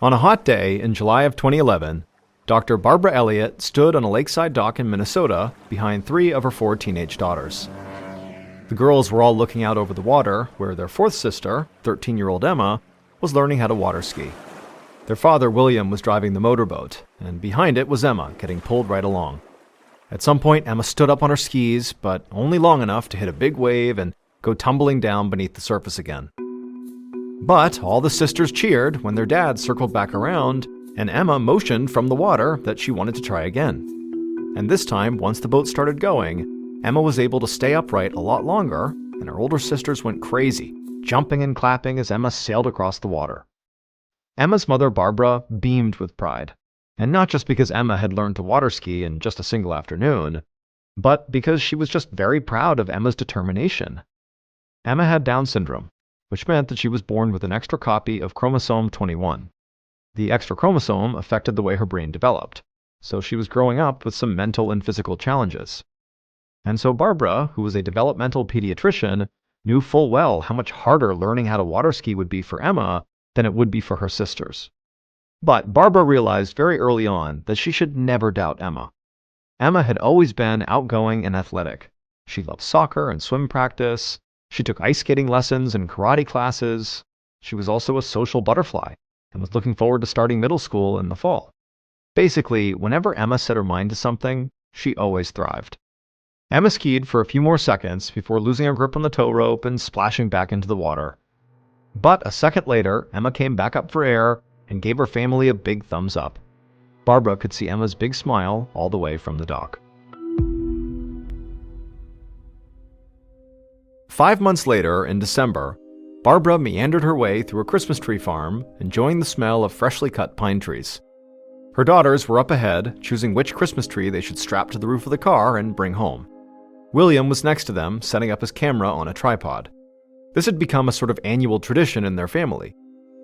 On a hot day in July of 2011, Dr. Barbara Elliott stood on a lakeside dock in Minnesota behind 3 of her 4 teenage daughters. The girls were all looking out over the water where their fourth sister, 13-year-old Emma, was learning how to water ski. Their father, William, was driving the motorboat, and behind it was Emma, getting pulled right along. At some point, Emma stood up on her skis, but only long enough to hit a big wave and go tumbling down beneath the surface again. But all the sisters cheered when their dad circled back around, and Emma motioned from the water that she wanted to try again. And this time, once the boat started going, Emma was able to stay upright a lot longer, and her older sisters went crazy, jumping and clapping as Emma sailed across the water. Emma's mother, Barbara, beamed with pride. And not just because Emma had learned to water ski in just a single afternoon, but because she was just very proud of Emma's determination. Emma had Down syndrome, which meant that she was born with an extra copy of chromosome 21. The extra chromosome affected the way her brain developed, so she was growing up with some mental and physical challenges. And so Barbara, who was a developmental pediatrician, knew full well how much harder learning how to water ski would be for Emma than it would be for her sisters. But Barbara realized very early on that she should never doubt Emma. Emma had always been outgoing and athletic. She loved soccer and swim practice. She took ice skating lessons and karate classes. She was also a social butterfly and was looking forward to starting middle school in the fall. Basically, whenever Emma set her mind to something, she always thrived. Emma skied for a few more seconds before losing her grip on the tow rope and splashing back into the water. But a second later, Emma came back up for air and gave her family a big thumbs up. Barbara could see Emma's big smile all the way from the dock. 5 months later, in December, Barbara meandered her way through a Christmas tree farm, enjoying the smell of freshly cut pine trees. Her daughters were up ahead, choosing which Christmas tree they should strap to the roof of the car and bring home. William was next to them, setting up his camera on a tripod. This had become a sort of annual tradition in their family.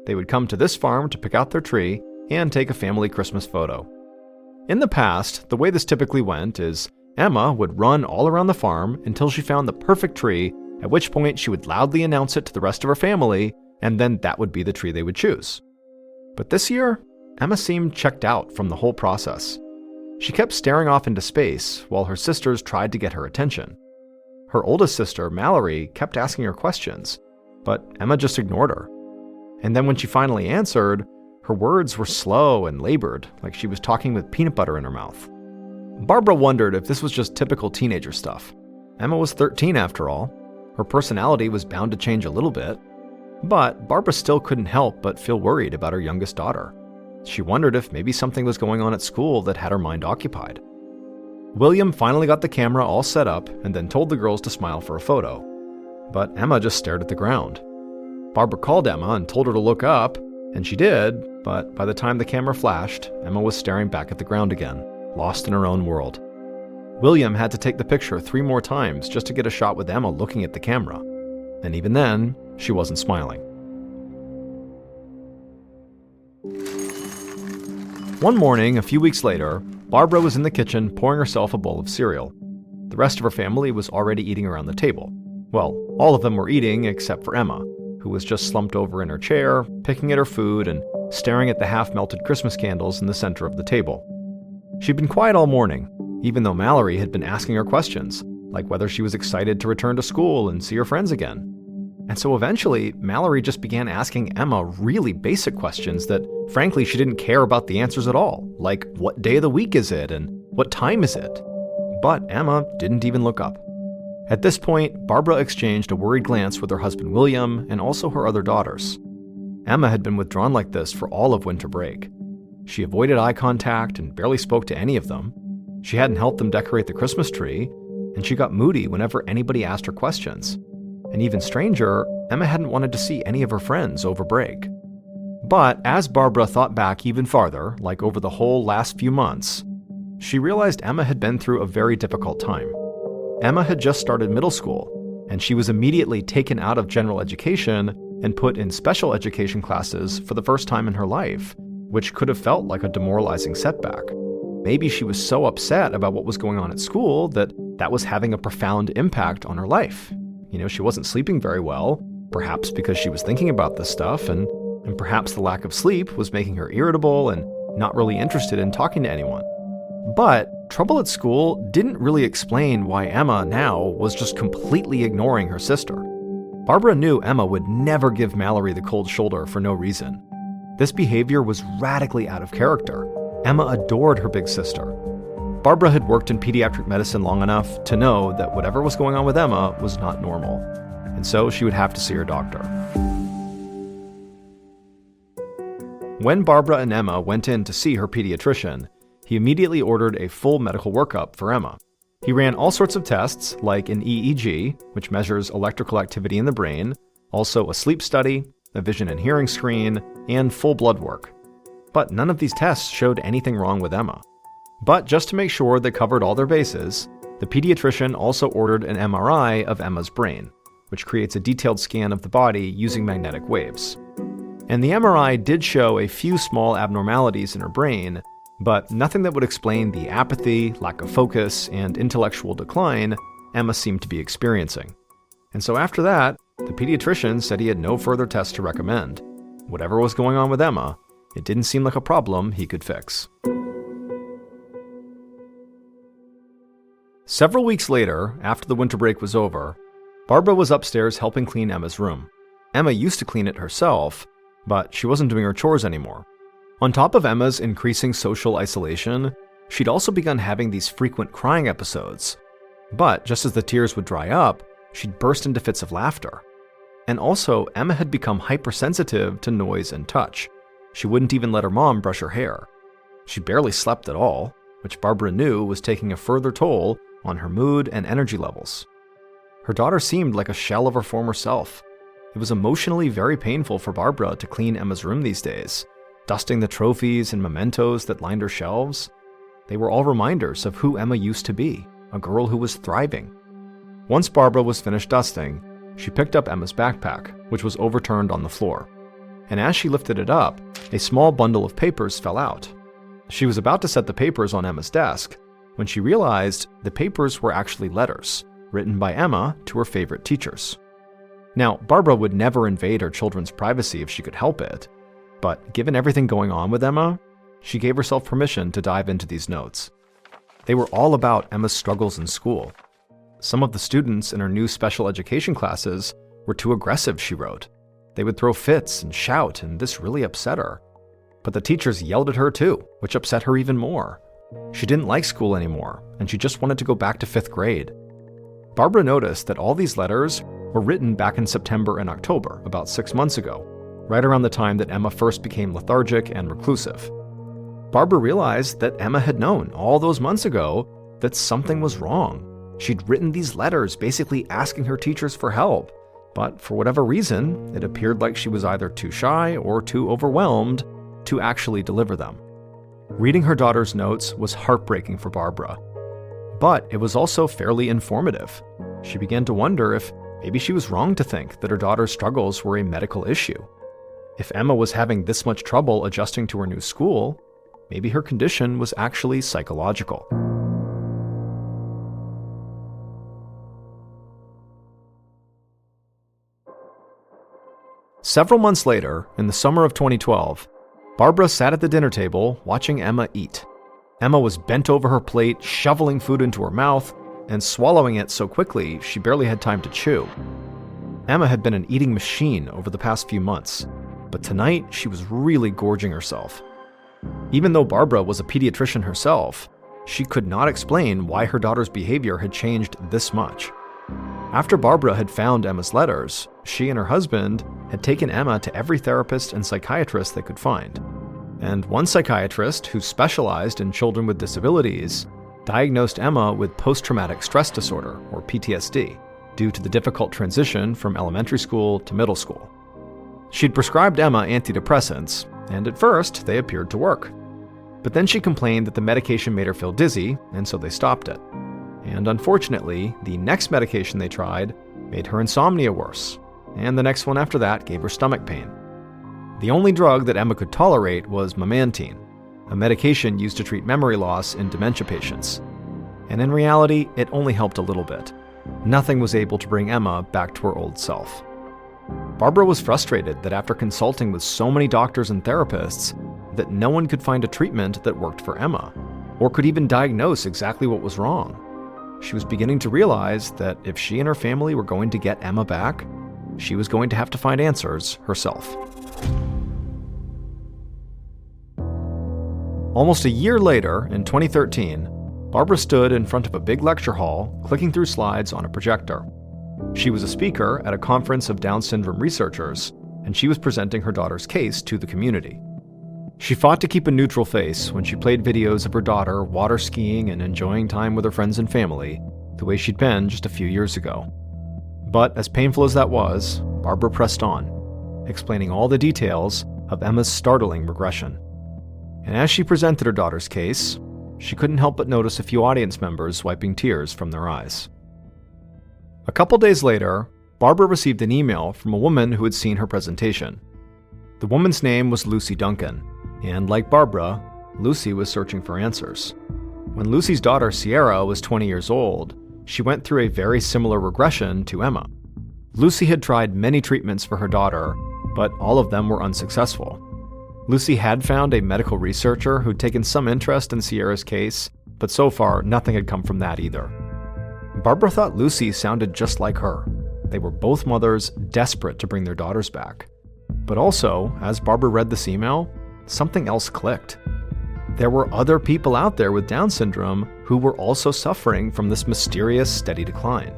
They would come to this farm to pick out their tree and take a family Christmas photo. In the past, the way this typically went is Emma would run all around the farm until she found the perfect tree, at which point she would loudly announce it to the rest of her family, and then that would be the tree they would choose. But this year, Emma seemed checked out from the whole process. She kept staring off into space while her sisters tried to get her attention. Her oldest sister, Mallory, kept asking her questions, but Emma just ignored her. And then when she finally answered, her words were slow and labored, like she was talking with peanut butter in her mouth. Barbara wondered if this was just typical teenager stuff. Emma was 13 after all. Her personality was bound to change a little bit. But Barbara still couldn't help but feel worried about her youngest daughter. She wondered if maybe something was going on at school that had her mind occupied. William finally got the camera all set up and then told the girls to smile for a photo. But Emma just stared at the ground. Barbara called Emma and told her to look up, and she did, but by the time the camera flashed, Emma was staring back at the ground again, lost in her own world. William had to take the picture 3 more times just to get a shot with Emma looking at the camera, and even then, she wasn't smiling. One morning, a few weeks later, Barbara was in the kitchen pouring herself a bowl of cereal. The rest of her family was already eating around the table. Well, all of them were eating except for Emma, who was just slumped over in her chair, picking at her food and staring at the half-melted Christmas candles in the center of the table. She'd been quiet all morning, even though Mallory had been asking her questions, like whether she was excited to return to school and see her friends again. And so eventually, Mallory just began asking Emma really basic questions that, frankly, she didn't care about the answers at all, like what day of the week is it and what time is it? But Emma didn't even look up. At this point, Barbara exchanged a worried glance with her husband William and also her other daughters. Emma had been withdrawn like this for all of winter break. She avoided eye contact and barely spoke to any of them. She hadn't helped them decorate the Christmas tree, and she got moody whenever anybody asked her questions. And even stranger, Emma hadn't wanted to see any of her friends over break. But as Barbara thought back even farther, like over the whole last few months, she realized Emma had been through a very difficult time. Emma had just started middle school, and she was immediately taken out of general education and put in special education classes for the first time in her life, which could have felt like a demoralizing setback. Maybe she was so upset about what was going on at school that was having a profound impact on her life. She wasn't sleeping very well, perhaps because she was thinking about this stuff, and and perhaps the lack of sleep was making her irritable and not really interested in talking to anyone. But trouble at school didn't really explain why Emma now was just completely ignoring her sister. Barbara knew Emma would never give Mallory the cold shoulder for no reason. This behavior was radically out of character. Emma adored her big sister. Barbara had worked in pediatric medicine long enough to know that whatever was going on with Emma was not normal, and so she would have to see her doctor. When Barbara and Emma went in to see her pediatrician, he immediately ordered a full medical workup for Emma. He ran all sorts of tests, like an EEG, which measures electrical activity in the brain, also a sleep study, a vision and hearing screen, and full blood work. But none of these tests showed anything wrong with Emma. But just to make sure they covered all their bases, the pediatrician also ordered an MRI of Emma's brain, which creates a detailed scan of the body using magnetic waves. And the MRI did show a few small abnormalities in her brain, but nothing that would explain the apathy, lack of focus, and intellectual decline Emma seemed to be experiencing. And so after that, the pediatrician said he had no further tests to recommend. Whatever was going on with Emma, it didn't seem like a problem he could fix. Several weeks later, after the winter break was over, Barbara was upstairs helping clean Emma's room. Emma used to clean it herself, but she wasn't doing her chores anymore. On top of Emma's increasing social isolation, she'd also begun having these frequent crying episodes. But just as the tears would dry up, she'd burst into fits of laughter. And also, Emma had become hypersensitive to noise and touch. She wouldn't even let her mom brush her hair. She barely slept at all, which Barbara knew was taking a further toll on her mood and energy levels. Her daughter seemed like a shell of her former self. It was emotionally very painful for Barbara to clean Emma's room these days, dusting the trophies and mementos that lined her shelves. They were all reminders of who Emma used to be, a girl who was thriving. Once Barbara was finished dusting, she picked up Emma's backpack, which was overturned on the floor. And as she lifted it up, a small bundle of papers fell out. She was about to set the papers on Emma's desk when she realized the papers were actually letters written by Emma to her favorite teachers. Now, Barbara would never invade her children's privacy if she could help it, but given everything going on with Emma, she gave herself permission to dive into these notes. They were all about Emma's struggles in school. Some of the students in her new special education classes were too aggressive, she wrote. They would throw fits and shout, and this really upset her. But the teachers yelled at her too, which upset her even more. She didn't like school anymore, and she just wanted to go back to 5th grade. Barbara noticed that all these letters were written back in September and October, about 6 months ago, right around the time that Emma first became lethargic and reclusive. Barbara realized that Emma had known all those months ago that something was wrong. She'd written these letters basically asking her teachers for help, but for whatever reason, it appeared like she was either too shy or too overwhelmed to actually deliver them. Reading her daughter's notes was heartbreaking for Barbara, but it was also fairly informative. She began to wonder if maybe she was wrong to think that her daughter's struggles were a medical issue. If Emma was having this much trouble adjusting to her new school, maybe her condition was actually psychological. Several months later, in the summer of 2012, Barbara sat at the dinner table watching Emma eat. Emma was bent over her plate, shoveling food into her mouth, and swallowing it so quickly she barely had time to chew. Emma had been an eating machine over the past few months, but tonight she was really gorging herself. Even though Barbara was a pediatrician herself, she could not explain why her daughter's behavior had changed this much. After Barbara had found Emma's letters, she and her husband had taken Emma to every therapist and psychiatrist they could find. And one psychiatrist who specialized in children with disabilities diagnosed Emma with post-traumatic stress disorder, or PTSD, due to the difficult transition from elementary school to middle school. She'd prescribed Emma antidepressants, and at first they appeared to work. But then she complained that the medication made her feel dizzy, and so they stopped it. And unfortunately, the next medication they tried made her insomnia worse, and the next one after that gave her stomach pain. The only drug that Emma could tolerate was memantine, a medication used to treat memory loss in dementia patients. And in reality, it only helped a little bit. Nothing was able to bring Emma back to her old self. Barbara was frustrated that after consulting with so many doctors and therapists, that no one could find a treatment that worked for Emma, or could even diagnose exactly what was wrong. She was beginning to realize that if she and her family were going to get Emma back, she was going to have to find answers herself. Almost a year later, in 2013, Barbara stood in front of a big lecture hall, clicking through slides on a projector. She was a speaker at a conference of Down syndrome researchers, and she was presenting her daughter's case to the community. She fought to keep a neutral face when she played videos of her daughter water skiing and enjoying time with her friends and family, the way she'd been just a few years ago. But as painful as that was, Barbara pressed on, explaining all the details of Emma's startling regression. And as she presented her daughter's case, she couldn't help but notice a few audience members wiping tears from their eyes. A couple days later, Barbara received an email from a woman who had seen her presentation. The woman's name was Lucy Duncan, and like Barbara, Lucy was searching for answers. When Lucy's daughter Sierra was 20 years old, she went through a very similar regression to Emma. Lucy had tried many treatments for her daughter, but all of them were unsuccessful. Lucy had found a medical researcher who'd taken some interest in Sierra's case, but so far nothing had come from that either. Barbara thought Lucy sounded just like her. They were both mothers desperate to bring their daughters back. But also, as Barbara read this email, something else clicked. There were other people out there with Down syndrome who were also suffering from this mysterious, steady decline.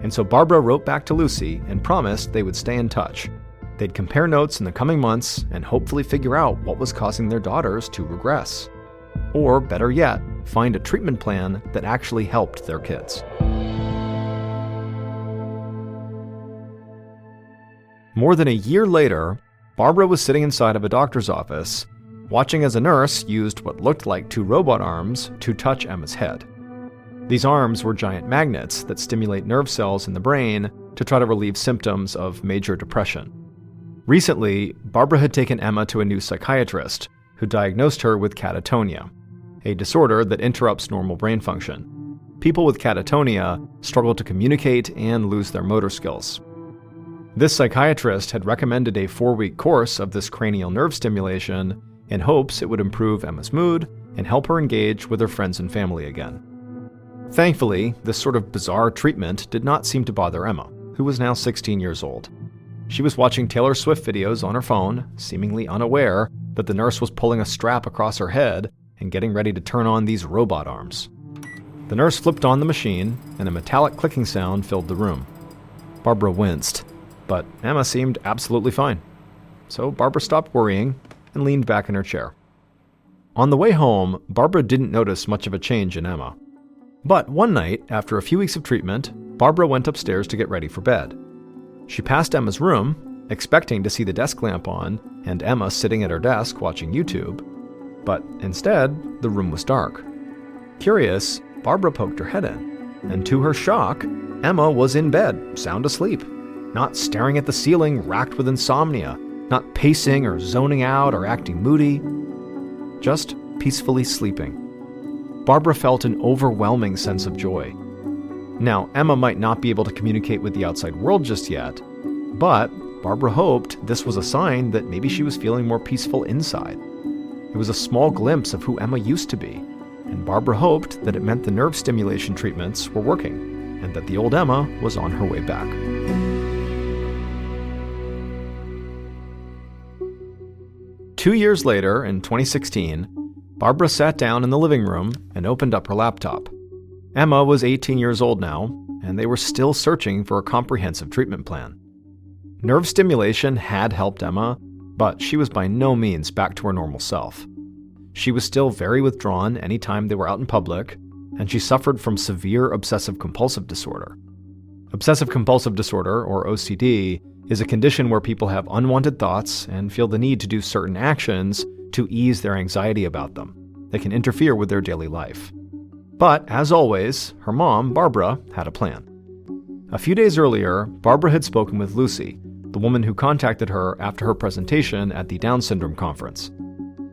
And so Barbara wrote back to Lucy and promised they would stay in touch. They'd compare notes in the coming months and hopefully figure out what was causing their daughters to regress. Or, better yet, find a treatment plan that actually helped their kids. More than a year later, Barbara was sitting inside of a doctor's office, watching as a nurse used what looked like two robot arms to touch Emma's head. These arms were giant magnets that stimulate nerve cells in the brain to try to relieve symptoms of major depression. Recently, Barbara had taken Emma to a new psychiatrist who diagnosed her with catatonia, a disorder that interrupts normal brain function. People with catatonia struggle to communicate and lose their motor skills. This psychiatrist had recommended a 4-week course of this cranial nerve stimulation in hopes it would improve Emma's mood and help her engage with her friends and family again. Thankfully, this sort of bizarre treatment did not seem to bother Emma, who was now 16 years old. She was watching Taylor Swift videos on her phone, seemingly unaware that the nurse was pulling a strap across her head and getting ready to turn on these robot arms. The nurse flipped on the machine, and a metallic clicking sound filled the room. Barbara winced, but Emma seemed absolutely fine. So Barbara stopped worrying and leaned back in her chair. On the way home, Barbara didn't notice much of a change in Emma. But one night, after a few weeks of treatment, Barbara went upstairs to get ready for bed. She passed Emma's room, expecting to see the desk lamp on and Emma sitting at her desk watching YouTube. But instead, the room was dark. Curious, Barbara poked her head in, and to her shock, Emma was in bed, sound asleep, not staring at the ceiling racked with insomnia, not pacing or zoning out or acting moody, just peacefully sleeping. Barbara felt an overwhelming sense of joy. Now, Emma might not be able to communicate with the outside world just yet, but Barbara hoped this was a sign that maybe she was feeling more peaceful inside. It was a small glimpse of who Emma used to be, and Barbara hoped that it meant the nerve stimulation treatments were working, and that the old Emma was on her way back. Two years later, in 2016, Barbara sat down in the living room and opened up her laptop. Emma was 18 years old now, and they were still searching for a comprehensive treatment plan. Nerve stimulation had helped Emma, but she was by no means back to her normal self. She was still very withdrawn anytime they were out in public, and she suffered from severe obsessive-compulsive disorder. Obsessive-compulsive disorder, or OCD, is a condition where people have unwanted thoughts and feel the need to do certain actions to ease their anxiety about them. They can interfere with their daily life. But, as always, her mom, Barbara, had a plan. A few days earlier, Barbara had spoken with Lucy, the woman who contacted her after her presentation at the Down syndrome conference.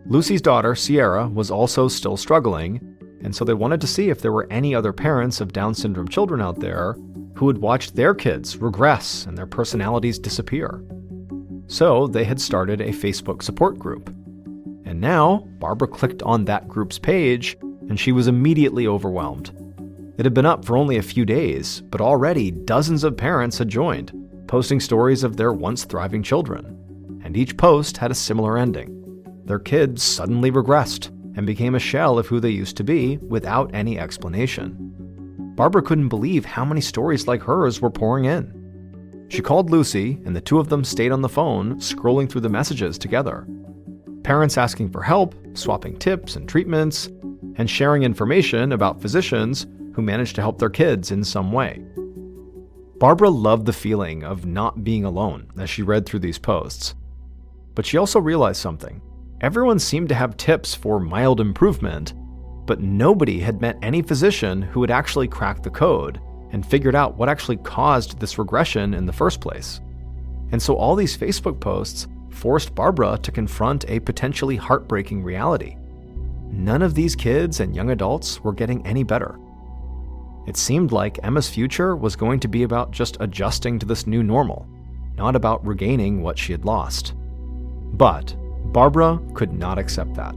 Lucy's daughter, Sierra, was also still struggling, and so they wanted to see if there were any other parents of Down syndrome children out there who had watched their kids regress and their personalities disappear. So they had started a Facebook support group. And now, Barbara clicked on that group's page, and she was immediately overwhelmed. It had been up for only a few days, but already dozens of parents had joined, posting stories of their once thriving children. And each post had a similar ending. Their kids suddenly regressed and became a shell of who they used to be without any explanation. Barbara couldn't believe how many stories like hers were pouring in. She called Lucy, and the two of them stayed on the phone, scrolling through the messages together. Parents asking for help, swapping tips and treatments, and sharing information about physicians who managed to help their kids in some way. Barbara loved the feeling of not being alone as she read through these posts. But she also realized something. Everyone seemed to have tips for mild improvement, but nobody had met any physician who had actually cracked the code and figured out what actually caused this regression in the first place. And so all these Facebook posts forced Barbara to confront a potentially heartbreaking reality. None of these kids and young adults were getting any better. It seemed like Emma's future was going to be about just adjusting to this new normal, not about regaining what she had lost. But Barbara could not accept that.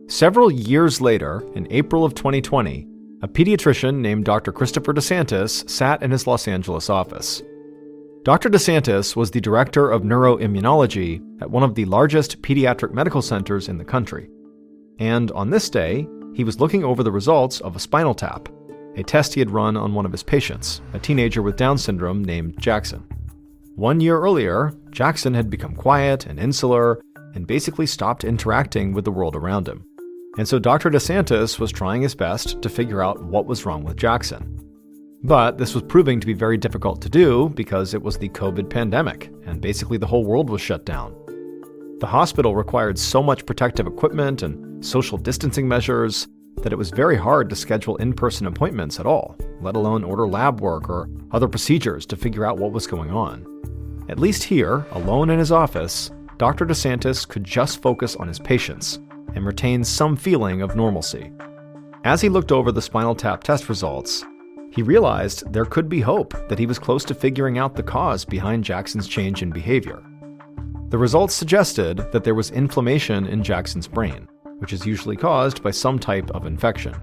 Several years later, in April of 2020, a pediatrician named Dr. Christopher DeSantis sat in his Los Angeles office. Dr. DeSantis was the director of neuroimmunology at one of the largest pediatric medical centers in the country. And on this day, he was looking over the results of a spinal tap, a test he had run on one of his patients, a teenager with Down syndrome named Jackson. 1 year earlier, Jackson had become quiet and insular and basically stopped interacting with the world around him. And so Dr. DeSantis was trying his best to figure out what was wrong with Jackson. But this was proving to be very difficult to do because it was the COVID pandemic, and basically the whole world was shut down. The hospital required so much protective equipment and social distancing measures that it was very hard to schedule in-person appointments at all, let alone order lab work or other procedures to figure out what was going on. At least here, alone in his office, Dr. DeSantis could just focus on his patients and retain some feeling of normalcy. As he looked over the spinal tap test results, he realized there could be hope that he was close to figuring out the cause behind Jackson's change in behavior. The results suggested that there was inflammation in Jackson's brain, which is usually caused by some type of infection.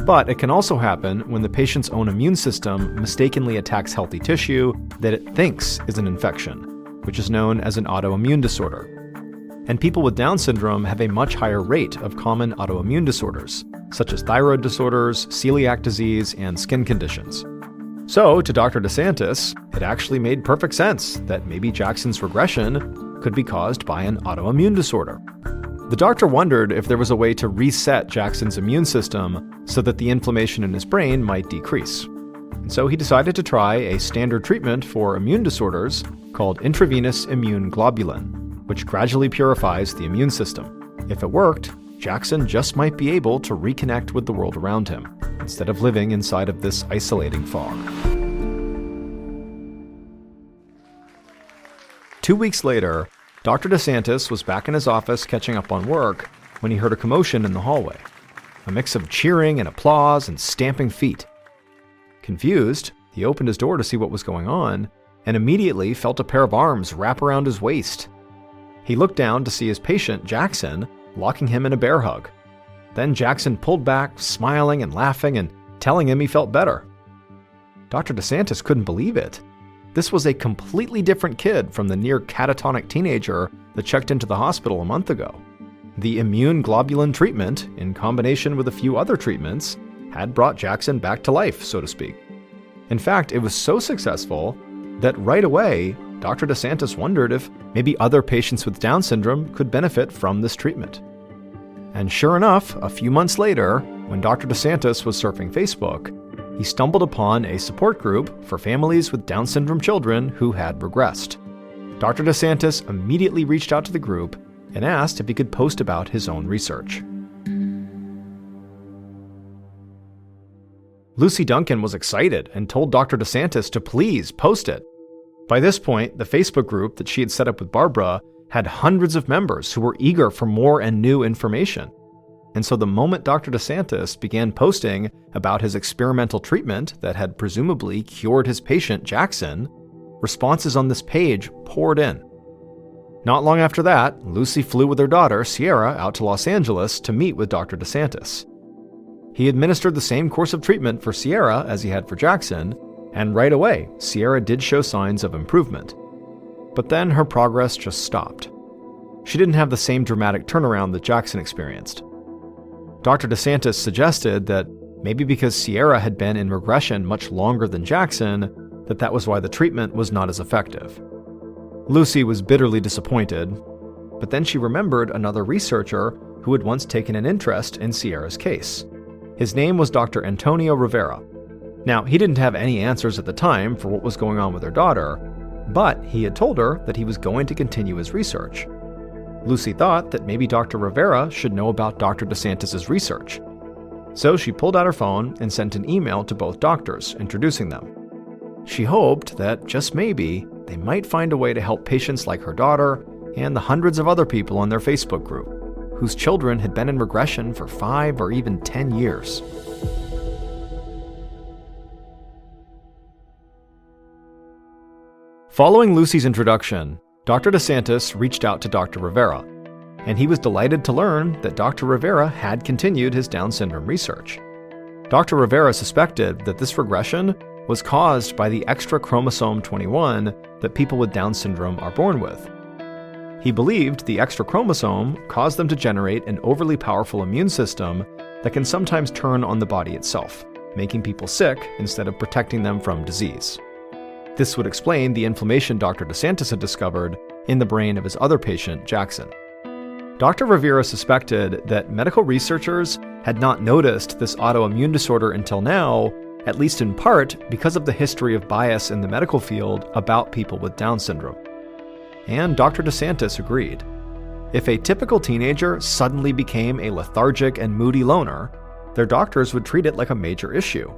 But it can also happen when the patient's own immune system mistakenly attacks healthy tissue that it thinks is an infection, which is known as an autoimmune disorder. And people with Down syndrome have a much higher rate of common autoimmune disorders, such as thyroid disorders, celiac disease, and skin conditions. So, to Dr. DeSantis, it actually made perfect sense that maybe Jackson's regression could be caused by an autoimmune disorder. The doctor wondered if there was a way to reset Jackson's immune system so that the inflammation in his brain might decrease. And so he decided to try a standard treatment for immune disorders called intravenous immune globulin, which gradually purifies the immune system. If it worked, Jackson just might be able to reconnect with the world around him, instead of living inside of this isolating fog. 2 weeks later, Dr. DeSantis was back in his office catching up on work when he heard a commotion in the hallway, a mix of cheering and applause and stamping feet. Confused, he opened his door to see what was going on and immediately felt a pair of arms wrap around his waist. He looked down to see his patient, Jackson, locking him in a bear hug. Then Jackson pulled back, smiling and laughing and telling him he felt better. Dr. DeSantis couldn't believe it. This was a completely different kid from the near catatonic teenager that checked into the hospital a month ago. The immune globulin treatment, in combination with a few other treatments, had brought Jackson back to life, so to speak. In fact, it was so successful that right away, Dr. DeSantis wondered if maybe other patients with Down syndrome could benefit from this treatment. And sure enough, a few months later, when Dr. DeSantis was surfing Facebook, he stumbled upon a support group for families with Down syndrome children who had regressed. Dr. DeSantis immediately reached out to the group and asked if he could post about his own research. Lucy Duncan was excited and told Dr. DeSantis to please post it. By this point, the Facebook group that she had set up with Barbara had hundreds of members who were eager for more and new information. And so the moment Dr. DeSantis began posting about his experimental treatment that had presumably cured his patient, Jackson, responses on this page poured in. Not long after that, Lucy flew with her daughter, Sierra, out to Los Angeles to meet with Dr. DeSantis. He administered the same course of treatment for Sierra as he had for Jackson, and right away, Sierra did show signs of improvement. But then her progress just stopped. She didn't have the same dramatic turnaround that Jackson experienced. Dr. DeSantis suggested that maybe because Sierra had been in regression much longer than Jackson, that was why the treatment was not as effective. Lucy was bitterly disappointed, but then she remembered another researcher who had once taken an interest in Sierra's case. His name was Dr. Antonio Rivera. Now, he didn't have any answers at the time for what was going on with her daughter, but he had told her that he was going to continue his research. Lucy thought that maybe Dr. Rivera should know about Dr. DeSantis' research. So she pulled out her phone and sent an email to both doctors, introducing them. She hoped that, just maybe, they might find a way to help patients like her daughter and the hundreds of other people on their Facebook group, whose children had been in regression for 5 or even 10 years. Following Lucy's introduction, Dr. DeSantis reached out to Dr. Rivera, and he was delighted to learn that Dr. Rivera had continued his Down syndrome research. Dr. Rivera suspected that this regression was caused by the extra chromosome 21 that people with Down syndrome are born with. He believed the extra chromosome caused them to generate an overly powerful immune system that can sometimes turn on the body itself, making people sick instead of protecting them from disease. This would explain the inflammation Dr. DeSantis had discovered in the brain of his other patient, Jackson. Dr. Rivera suspected that medical researchers had not noticed this autoimmune disorder until now, at least in part because of the history of bias in the medical field about people with Down syndrome. And Dr. DeSantis agreed. If a typical teenager suddenly became a lethargic and moody loner, their doctors would treat it like a major issue.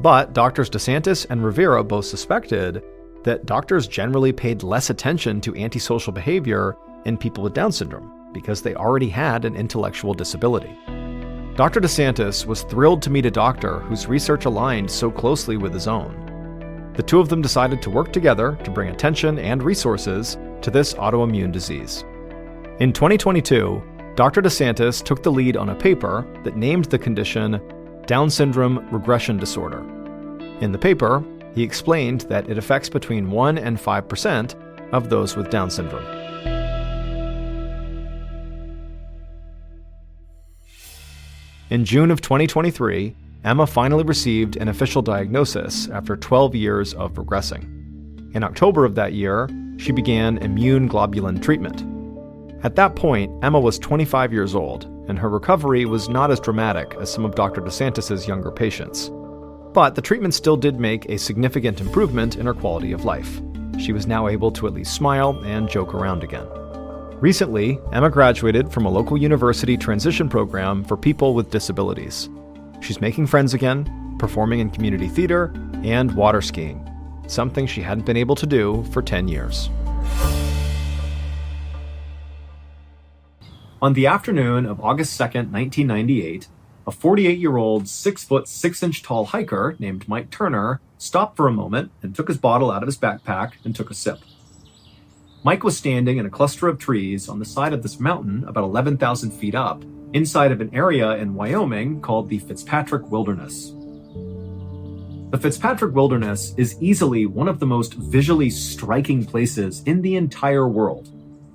But Drs. DeSantis and Rivera both suspected that doctors generally paid less attention to antisocial behavior in people with Down syndrome because they already had an intellectual disability. Dr. DeSantis was thrilled to meet a doctor whose research aligned so closely with his own. The two of them decided to work together to bring attention and resources to this autoimmune disease. In 2022, Dr. DeSantis took the lead on a paper that named the condition Down syndrome regression disorder. In the paper, he explained that it affects between 1 and 5% of those with Down syndrome. In June of 2023, Emma finally received an official diagnosis after 12 years of regressing. In October of that year, she began immune globulin treatment. At that point, Emma was 25 years old, and her recovery was not as dramatic as some of Dr. DeSantis' younger patients. But the treatment still did make a significant improvement in her quality of life. She was now able to at least smile and joke around again. Recently, Emma graduated from a local university transition program for people with disabilities. She's making friends again, performing in community theater, and water skiing, something she hadn't been able to do for 10 years. On the afternoon of August 2nd, 1998, a 48-year-old, 6-foot 6-inch tall hiker named Mike Turner stopped for a moment and took his bottle out of his backpack and took a sip. Mike was standing in a cluster of trees on the side of this mountain about 11,000 feet up, inside of an area in Wyoming called the Fitzpatrick Wilderness. The Fitzpatrick Wilderness is easily one of the most visually striking places in the entire world.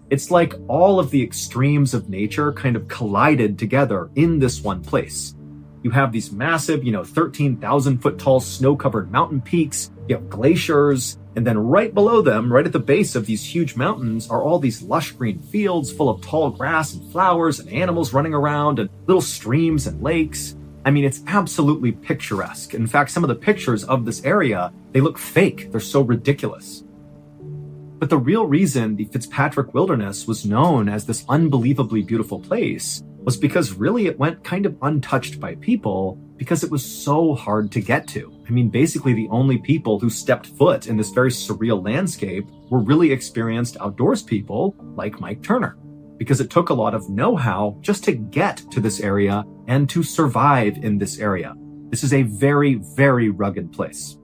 It's like all of the extremes of nature kind of collided together in this one place. You have these massive, 13,000 foot tall snow-covered mountain peaks, you have glaciers, and then right below them, right at the base of these huge mountains, are all these lush green fields full of tall grass and flowers and animals running around and little streams and lakes. I mean, it's absolutely picturesque. In fact, some of the pictures of this area, they look fake. They're so ridiculous. But the real reason the Fitzpatrick Wilderness was known as this unbelievably beautiful place was because really it went kind of untouched by people because it was so hard to get to. I mean, basically the only people who stepped foot in this very surreal landscape were really experienced outdoors people like Mike Turner, because it took a lot of know-how just to get to this area and to survive in this area. This is a very, very rugged place.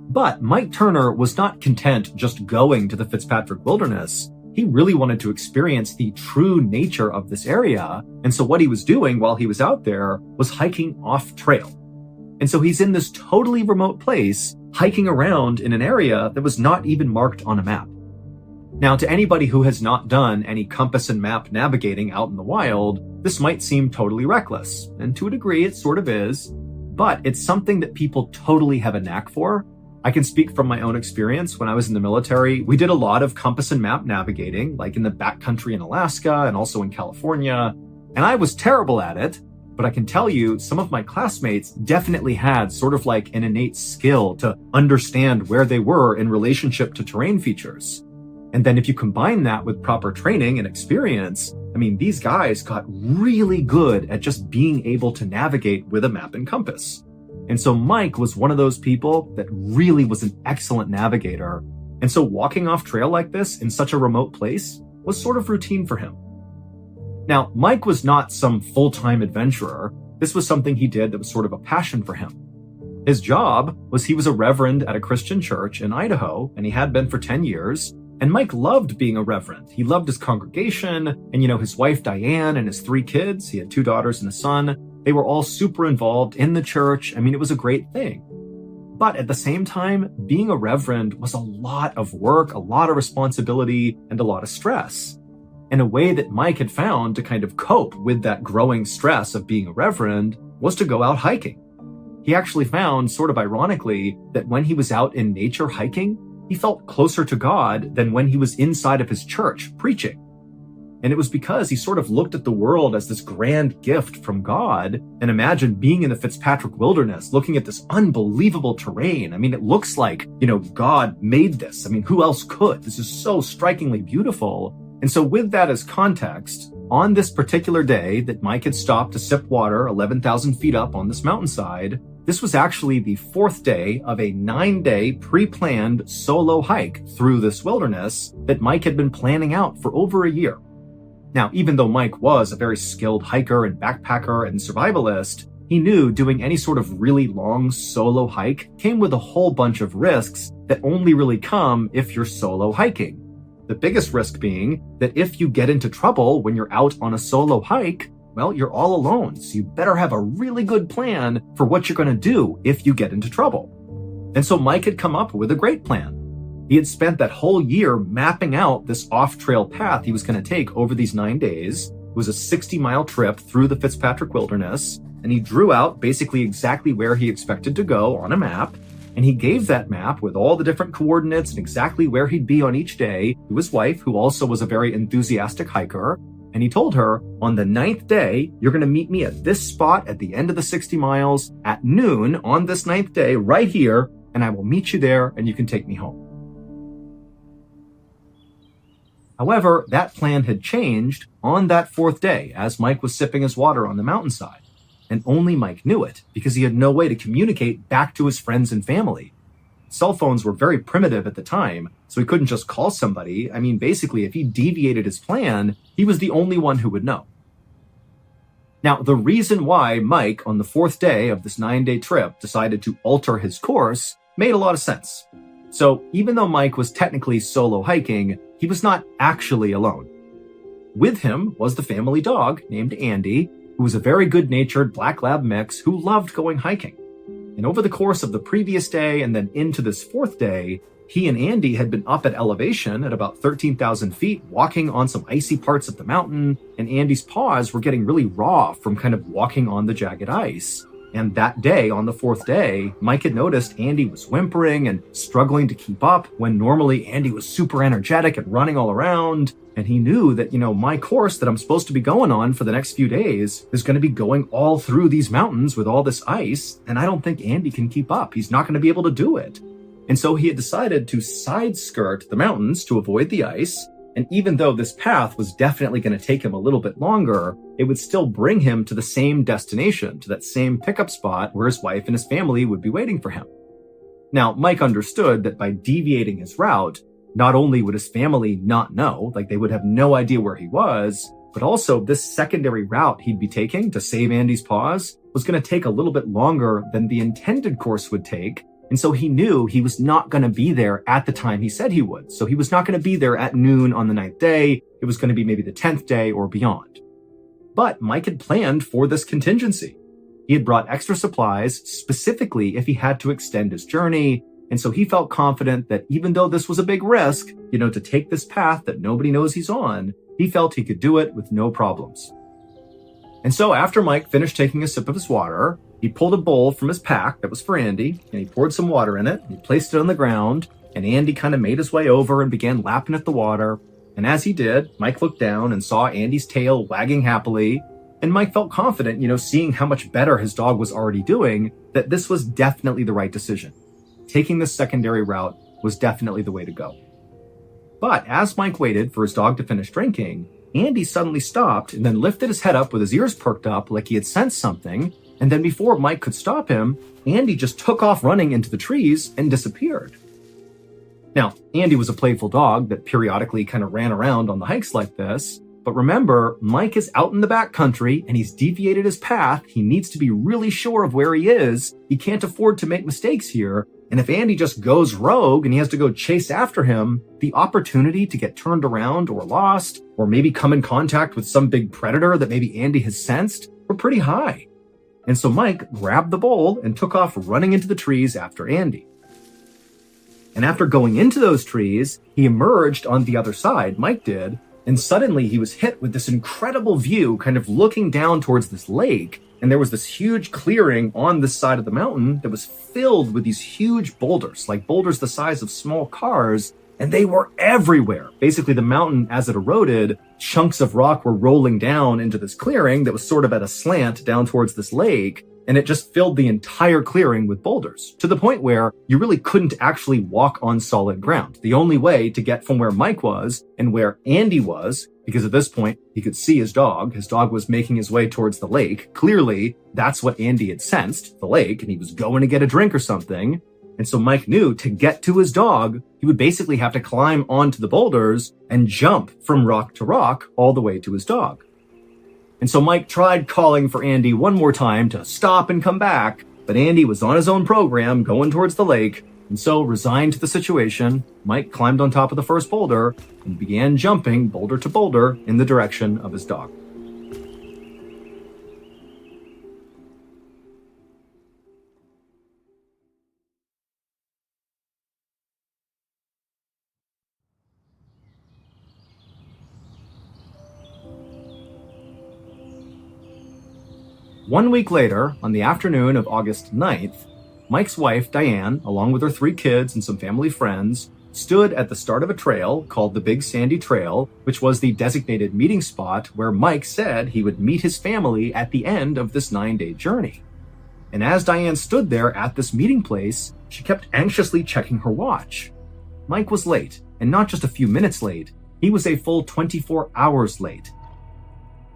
But Mike Turner was not content just going to the Fitzpatrick Wilderness. He really wanted to experience the true nature of this area. And so what he was doing while he was out there was hiking off trail. And so he's in this totally remote place, hiking around in an area that was not even marked on a map. Now, to anybody who has not done any compass and map navigating out in the wild, this might seem totally reckless. And to a degree, it sort of is. But it's something that people totally have a knack for. I can speak from my own experience. When I was in the military, we did a lot of compass and map navigating, like in the backcountry in Alaska and also in California. And I was terrible at it. But I can tell you, some of my classmates definitely had sort of like an innate skill to understand where they were in relationship to terrain features. And then if you combine that with proper training and experience, I mean, these guys got really good at just being able to navigate with a map and compass. And so Mike was one of those people that really was an excellent navigator. And so walking off trail like this in such a remote place was sort of routine for him. Now, Mike was not some full-time adventurer. This was something he did that was sort of a passion for him. His job was he was a reverend at a Christian church in Idaho, and he had been for 10 years. And Mike loved being a reverend. He loved his congregation, and his wife Diane and his 3 kids. He had 2 daughters and a son. They were all super involved in the church. I mean, it was a great thing. But at the same time, being a reverend was a lot of work, a lot of responsibility, and a lot of stress. And a way that Mike had found to kind of cope with that growing stress of being a reverend was to go out hiking. He actually found, sort of ironically, that when he was out in nature hiking, he felt closer to God than when he was inside of his church preaching. And it was because he sort of looked at the world as this grand gift from God and imagined being in the Fitzpatrick Wilderness, looking at this unbelievable terrain. I mean, it looks like, God made this. I mean, who else could? This is so strikingly beautiful. And so with that as context, on this particular day that Mike had stopped to sip water 11,000 feet up on this mountainside, this was actually the 4th day of a 9-day pre-planned solo hike through this wilderness that Mike had been planning out for over a year. Now, even though Mike was a very skilled hiker and backpacker and survivalist, he knew doing any sort of really long solo hike came with a whole bunch of risks that only really come if you're solo hiking. The biggest risk being that if you get into trouble when you're out on a solo hike, well, you're all alone. So you better have a really good plan for what you're going to do if you get into trouble. And so Mike had come up with a great plan. He had spent that whole year mapping out this off-trail path he was going to take over these 9 days. It was a 60-mile trip through the Fitzpatrick Wilderness, and he drew out basically exactly where he expected to go on a map. And he gave that map with all the different coordinates and exactly where he'd be on each day to his wife, who also was a very enthusiastic hiker. And he told her, on the 9th day, you're going to meet me at this spot at the end of the 60 miles at noon on this 9th day right here, and I will meet you there and you can take me home. However, that plan had changed on that 4th day as Mike was sipping his water on the mountainside. And only Mike knew it because he had no way to communicate back to his friends and family. Cell phones were very primitive at the time, so he couldn't just call somebody. I mean, basically, if he deviated his plan, he was the only one who would know. Now, the reason why Mike, on the 4th day of this 9-day trip, decided to alter his course made a lot of sense. So even though Mike was technically solo hiking, he was not actually alone. With him was the family dog named Andy, who was a very good-natured black lab mix who loved going hiking. And over the course of the previous day and then into this 4th day, he and Andy had been up at elevation at about 13,000 feet, walking on some icy parts of the mountain, and Andy's paws were getting really raw from kind of walking on the jagged ice. And that day, on the 4th day, Mike had noticed Andy was whimpering and struggling to keep up when normally Andy was super energetic and running all around. And he knew that, my course that I'm supposed to be going on for the next few days is going to be going all through these mountains with all this ice. And I don't think Andy can keep up. He's not going to be able to do it. And so he had decided to side skirt the mountains to avoid the ice. And even though this path was definitely going to take him a little bit longer, it would still bring him to the same destination, to that same pickup spot where his wife and his family would be waiting for him. Now, Mike understood that by deviating his route, not only would his family not know, like they would have no idea where he was, but also this secondary route he'd be taking to save Andy's paws was going to take a little bit longer than the intended course would take. And so he knew he was not going to be there at the time he said he would. So he was not going to be there at noon on the 9th day. It was going to be maybe the 10th day or beyond. But Mike had planned for this contingency. He had brought extra supplies specifically if he had to extend his journey. And so he felt confident that even though this was a big risk, to take this path that nobody knows he's on, he felt he could do it with no problems. And so after Mike finished taking a sip of his water, he pulled a bowl from his pack that was for Andy, and he poured some water in it, and he placed it on the ground, and Andy kind of made his way over and began lapping at the water. And as he did, Mike looked down and saw Andy's tail wagging happily, and Mike felt confident, seeing how much better his dog was already doing, that this was definitely the right decision. Taking this secondary route was definitely the way to go. But as Mike waited for his dog to finish drinking, Andy suddenly stopped and then lifted his head up with his ears perked up like he had sensed something. And then before Mike could stop him, Andy just took off running into the trees and disappeared. Now, Andy was a playful dog that periodically kind of ran around on the hikes like this. But remember, Mike is out in the backcountry and he's deviated his path. He needs to be really sure of where he is. He can't afford to make mistakes here. And if Andy just goes rogue and he has to go chase after him, the opportunity to get turned around or lost, or maybe come in contact with some big predator that maybe Andy has sensed, were pretty high. And so Mike grabbed the bowl and took off running into the trees after Andy. And after going into those trees, he emerged on the other side, Mike did, and suddenly he was hit with this incredible view kind of looking down towards this lake. And there was this huge clearing on this side of the mountain that was filled with these huge boulders, like boulders the size of small cars, and they were everywhere. Basically, the mountain, as it eroded, chunks of rock were rolling down into this clearing that was sort of at a slant down towards this lake, and it just filled the entire clearing with boulders, to the point where you really couldn't actually walk on solid ground. The only way to get from where Mike was and where Andy was, because at this point, he could see his dog. His dog was making his way towards the lake. Clearly, that's what Andy had sensed, the lake, and he was going to get a drink or something. And so Mike knew to get to his dog, he would basically have to climb onto the boulders and jump from rock to rock all the way to his dog. And so Mike tried calling for Andy one more time to stop and come back, but Andy was on his own program going towards the lake. And so, resigned to the situation, Mike climbed on top of the first boulder and began jumping boulder to boulder in the direction of his dog. One week later, on the afternoon of August 9th, Mike's wife, Diane, along with her 3 kids and some family friends, stood at the start of a trail called the Big Sandy Trail, which was the designated meeting spot where Mike said he would meet his family at the end of this 9-day journey. And as Diane stood there at this meeting place, she kept anxiously checking her watch. Mike was late, and not just a few minutes late, he was a full 24 hours late.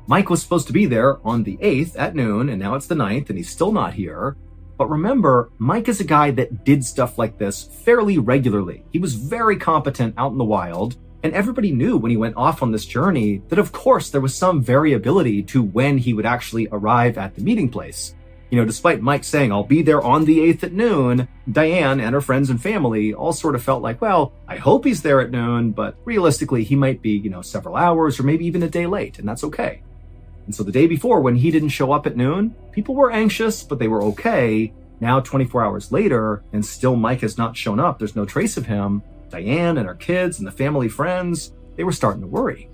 Mike was supposed to be there on the 8th at noon, and now it's the 9th, and he's still not here. But remember, Mike is a guy that did stuff like this fairly regularly. He was very competent out in the wild, and everybody knew when he went off on this journey that of course there was some variability to when he would actually arrive at the meeting place. Despite Mike saying, I'll be there on the 8th at noon, Diane and her friends and family all sort of felt like, well, I hope he's there at noon, but realistically he might be, several hours or maybe even a day late, and that's okay. And so the day before, when he didn't show up at noon, people were anxious, but they were okay. Now, 24 hours later, and still Mike has not shown up, there's no trace of him, Diane and her kids and the family friends, they were starting to worry.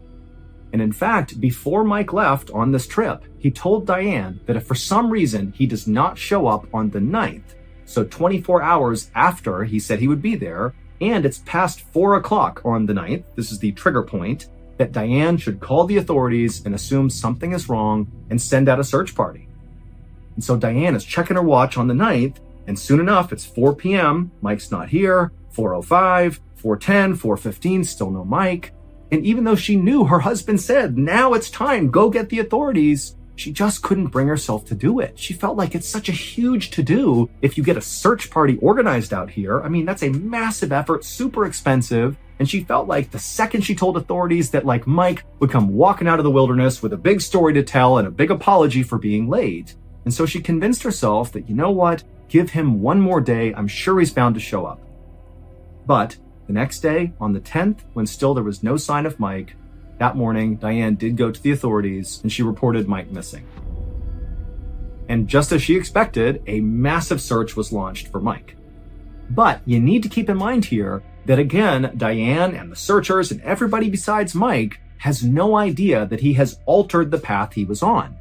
And in fact, before Mike left on this trip, he told Diane that if for some reason he does not show up on the 9th, so 24 hours after he said he would be there, and it's past 4 o'clock on the 9th, this is the trigger point, that Diane should call the authorities and assume something is wrong and send out a search party. And so Diane is checking her watch on the 9th, and soon enough, it's 4 p.m., Mike's not here, 4:05, 4:10, 4:15, still no Mike. And even though she knew her husband said, now it's time, go get the authorities, she just couldn't bring herself to do it. She felt like it's such a huge to-do if you get a search party organized out here. I mean, that's a massive effort, super expensive. And she felt like the second she told authorities that Mike would come walking out of the wilderness with a big story to tell and a big apology for being late. And so she convinced herself that, you know what, give him one more day, I'm sure he's bound to show up. But the next day, on the 10th, when still there was no sign of Mike, that morning, Diane did go to the authorities and she reported Mike missing. And just as she expected, a massive search was launched for Mike. But you need to keep in mind here that again, Diane and the searchers and everybody besides Mike has no idea that he has altered the path he was on.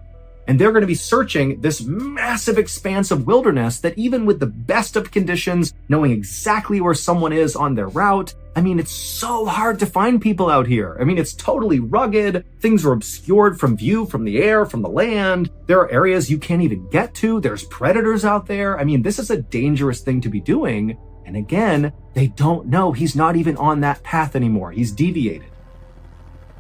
And they're going to be searching this massive expanse of wilderness that even with the best of conditions, knowing exactly where someone is on their route, I mean, it's so hard to find people out here. I mean, it's totally rugged. Things are obscured from view, from the air, from the land. There are areas you can't even get to. There's predators out there. I mean, this is a dangerous thing to be doing. And again, they don't know he's not even on that path anymore. He's deviated.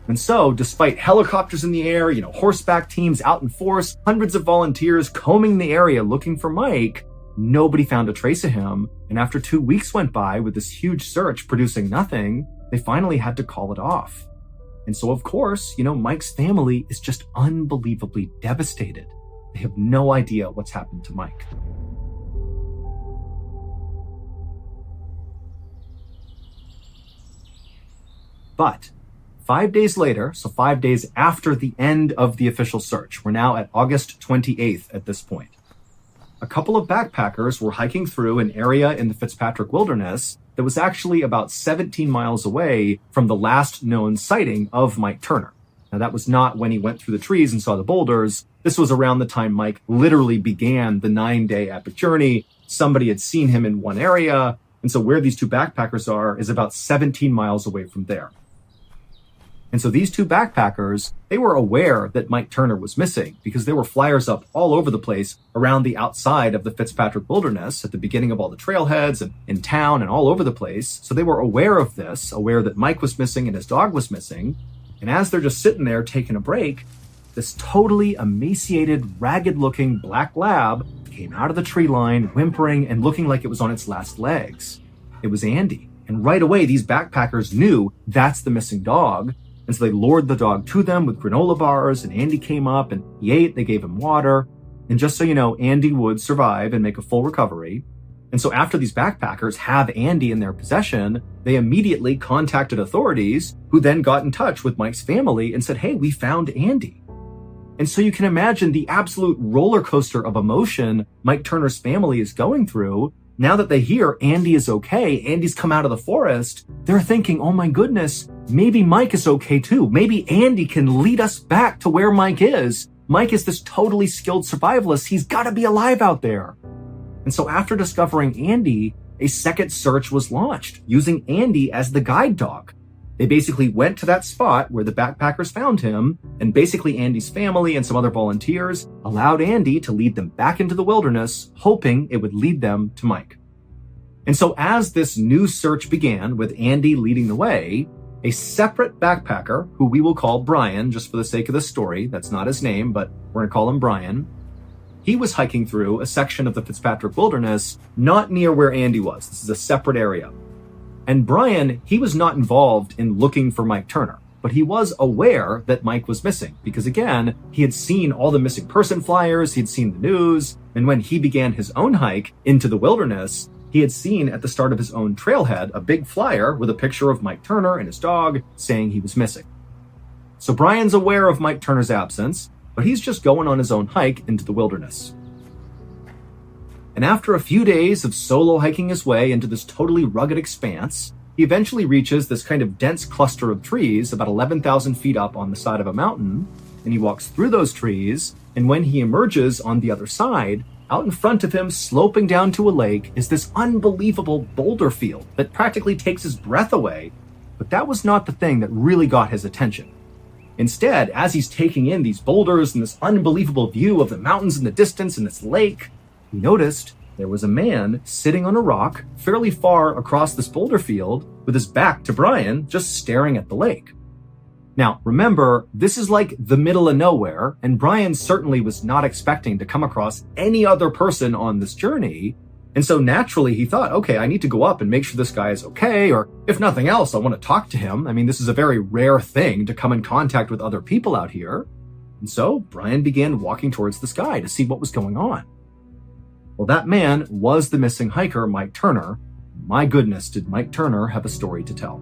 And so, despite helicopters in the air, horseback teams out in force, hundreds of volunteers combing the area looking for Mike, nobody found a trace of him. And after 2 weeks went by with this huge search producing nothing, they finally had to call it off. And so, of course, Mike's family is just unbelievably devastated. They have no idea what's happened to Mike. But 5 days later, so 5 days after the end of the official search, we're now at August 28th at this point, a couple of backpackers were hiking through an area in the Fitzpatrick Wilderness that was actually about 17 miles away from the last known sighting of Mike Turner. Now, that was not when he went through the trees and saw the boulders. This was around the time Mike literally began the 9-day epic journey. Somebody had seen him in one area, and so where these two backpackers are is about 17 miles away from there. And so these two backpackers, they were aware that Mike Turner was missing because there were flyers up all over the place around the outside of the Fitzpatrick Wilderness at the beginning of all the trailheads and in town and all over the place. So they were aware of this, aware that Mike was missing and his dog was missing. And as they're just sitting there taking a break, this totally emaciated, ragged-looking black lab came out of the tree line, whimpering and looking like it was on its last legs. It was Andy. And right away, these backpackers knew that's the missing dog. And so they lured the dog to them with granola bars, and Andy came up and he ate, they gave him water. And just so you know, Andy would survive and make a full recovery. And so after these backpackers have Andy in their possession, they immediately contacted authorities, who then got in touch with Mike's family and said, hey, we found Andy. And so you can imagine the absolute roller coaster of emotion Mike Turner's family is going through. Now that they hear Andy is okay, Andy's come out of the forest, they're thinking, oh my goodness, maybe Mike is okay too. Maybe Andy can lead us back to where Mike is. Mike is this totally skilled survivalist. He's got to be alive out there. And so after discovering Andy, a second search was launched using Andy as the guide dog. They basically went to that spot where the backpackers found him, and basically Andy's family and some other volunteers allowed Andy to lead them back into the wilderness, hoping it would lead them to Mike. And so as this new search began with Andy leading the way, a separate backpacker, who we will call Brian, just for the sake of the story, that's not his name, but we're going to call him Brian, he was hiking through a section of the Fitzpatrick Wilderness not near where Andy was. This is a separate area. And Brian, he was not involved in looking for Mike Turner, but he was aware that Mike was missing because, again, he had seen all the missing person flyers, he'd seen the news, and when he began his own hike into the wilderness, he had seen at the start of his own trailhead a big flyer with a picture of Mike Turner and his dog saying he was missing. So Brian's aware of Mike Turner's absence, but he's just going on his own hike into the wilderness. And after a few days of solo hiking his way into this totally rugged expanse, he eventually reaches this kind of dense cluster of trees about 11,000 feet up on the side of a mountain, and he walks through those trees, and when he emerges on the other side, out in front of him, sloping down to a lake, is this unbelievable boulder field that practically takes his breath away. But that was not the thing that really got his attention. Instead, as he's taking in these boulders and this unbelievable view of the mountains in the distance and this lake, he noticed there was a man sitting on a rock fairly far across this boulder field with his back to Brian, just staring at the lake. Now, remember, this is like the middle of nowhere, and Brian certainly was not expecting to come across any other person on this journey. And so naturally he thought, okay, I need to go up and make sure this guy is okay, or if nothing else, I want to talk to him. I mean, this is a very rare thing to come in contact with other people out here. And so Brian began walking towards this guy to see what was going on. Well, that man was the missing hiker, Mike Turner. My goodness, did Mike Turner have a story to tell.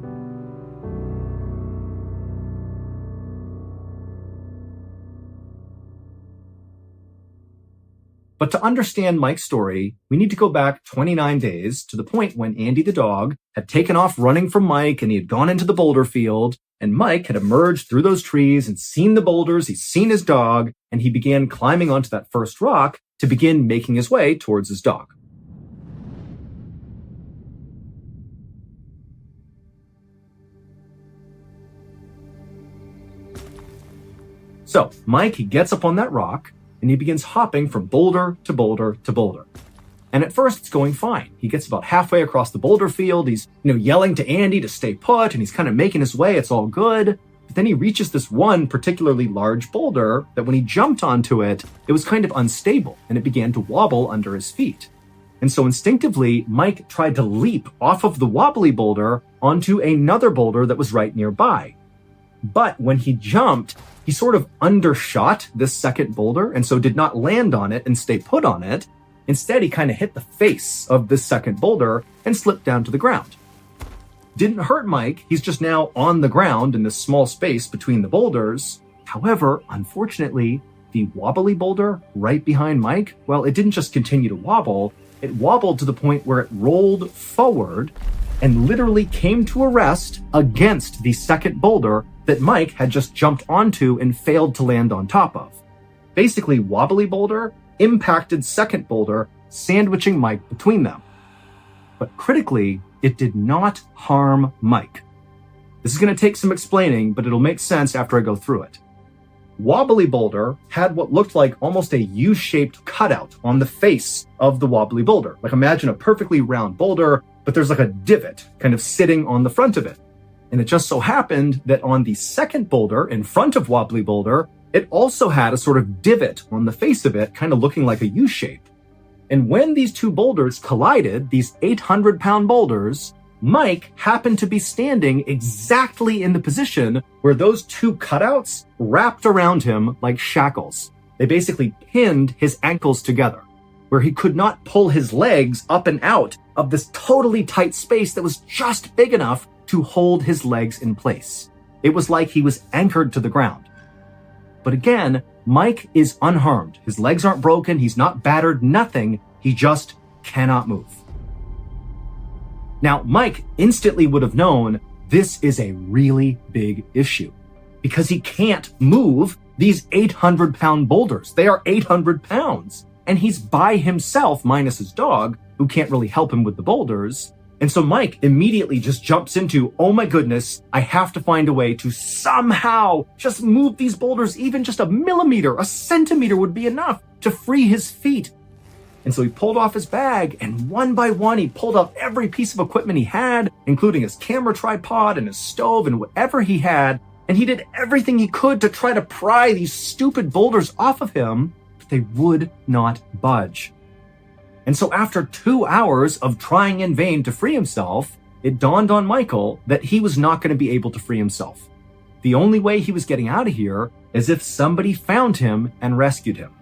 But to understand Mike's story, we need to go back 29 days to the point when Andy the dog had taken off running from Mike and he had gone into the boulder field, and Mike had emerged through those trees and seen the boulders, he's seen his dog, and he began climbing onto that first rock to begin making his way towards his dog. So Mike, he gets up on that rock, and he begins hopping from boulder to boulder to boulder. And at first, it's going fine. He gets about halfway across the boulder field. He's, yelling to Andy to stay put, and he's kind of making his way. It's all good. But then he reaches this one particularly large boulder that when he jumped onto it, it was kind of unstable, and it began to wobble under his feet. And so instinctively, Mike tried to leap off of the wobbly boulder onto another boulder that was right nearby. But when he jumped, he sort of undershot this second boulder and so did not land on it and stay put on it. Instead, he kind of hit the face of this second boulder and slipped down to the ground. Didn't hurt Mike. He's just now on the ground in this small space between the boulders. However, unfortunately, the wobbly boulder right behind Mike, well, it didn't just continue to wobble. It wobbled to the point where it rolled forward and literally came to a rest against the second boulder that Mike had just jumped onto and failed to land on top of. Basically, wobbly boulder impacted second boulder, sandwiching Mike between them. But critically, it did not harm Mike. This is going to take some explaining, but it'll make sense after I go through it. Wobbly boulder had what looked like almost a U-shaped cutout on the face of the wobbly boulder. Like imagine a perfectly round boulder, but there's like a divot kind of sitting on the front of it. And it just so happened that on the second boulder in front of wobbly boulder, it also had a sort of divot on the face of it, kind of looking like a U-shape. And when these two boulders collided, these 800-pound boulders, Mike happened to be standing exactly in the position where those two cutouts wrapped around him like shackles. They basically pinned his ankles together, where he could not pull his legs up and out of this totally tight space that was just big enough to hold his legs in place. It was like he was anchored to the ground. But again, Mike is unharmed. His legs aren't broken. He's not battered, nothing. He just cannot move. Now, Mike instantly would have known this is a really big issue because he can't move these 800-pound boulders. They are 800 pounds. And he's by himself, minus his dog, who can't really help him with the boulders. And so Mike immediately just jumps into, oh my goodness, I have to find a way to somehow just move these boulders even just a millimeter, a centimeter would be enough to free his feet. And so he pulled off his bag and one by one, he pulled out every piece of equipment he had, including his camera tripod and his stove and whatever he had. And he did everything he could to try to pry these stupid boulders off of him, but they would not budge. And so after 2 hours of trying in vain to free himself, it dawned on Michael that he was not going to be able to free himself. The only way he was getting out of here is if somebody found him and rescued him.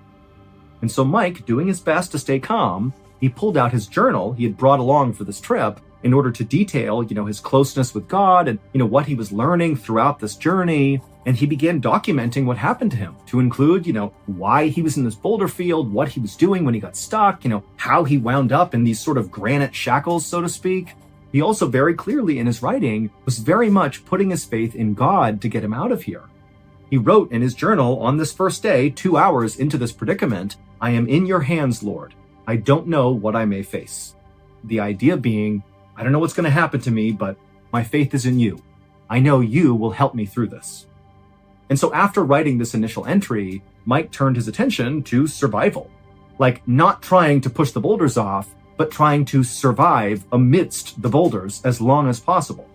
And so Mike, doing his best to stay calm, he pulled out his journal he had brought along for this trip in order to detail, his closeness with God and, what he was learning throughout this journey. And he began documenting what happened to him to include, why he was in this boulder field, what he was doing when he got stuck, how he wound up in these sort of granite shackles, so to speak. He also very clearly in his writing was very much putting his faith in God to get him out of here. He wrote in his journal on this first day, 2 hours into this predicament, "I am in your hands, Lord. I don't know what I may face." The idea being, I don't know what's going to happen to me, but my faith is in you. I know you will help me through this. And so after writing this initial entry, Mike turned his attention to survival. Like not trying to push the boulders off, but trying to survive amidst the boulders as long as possible.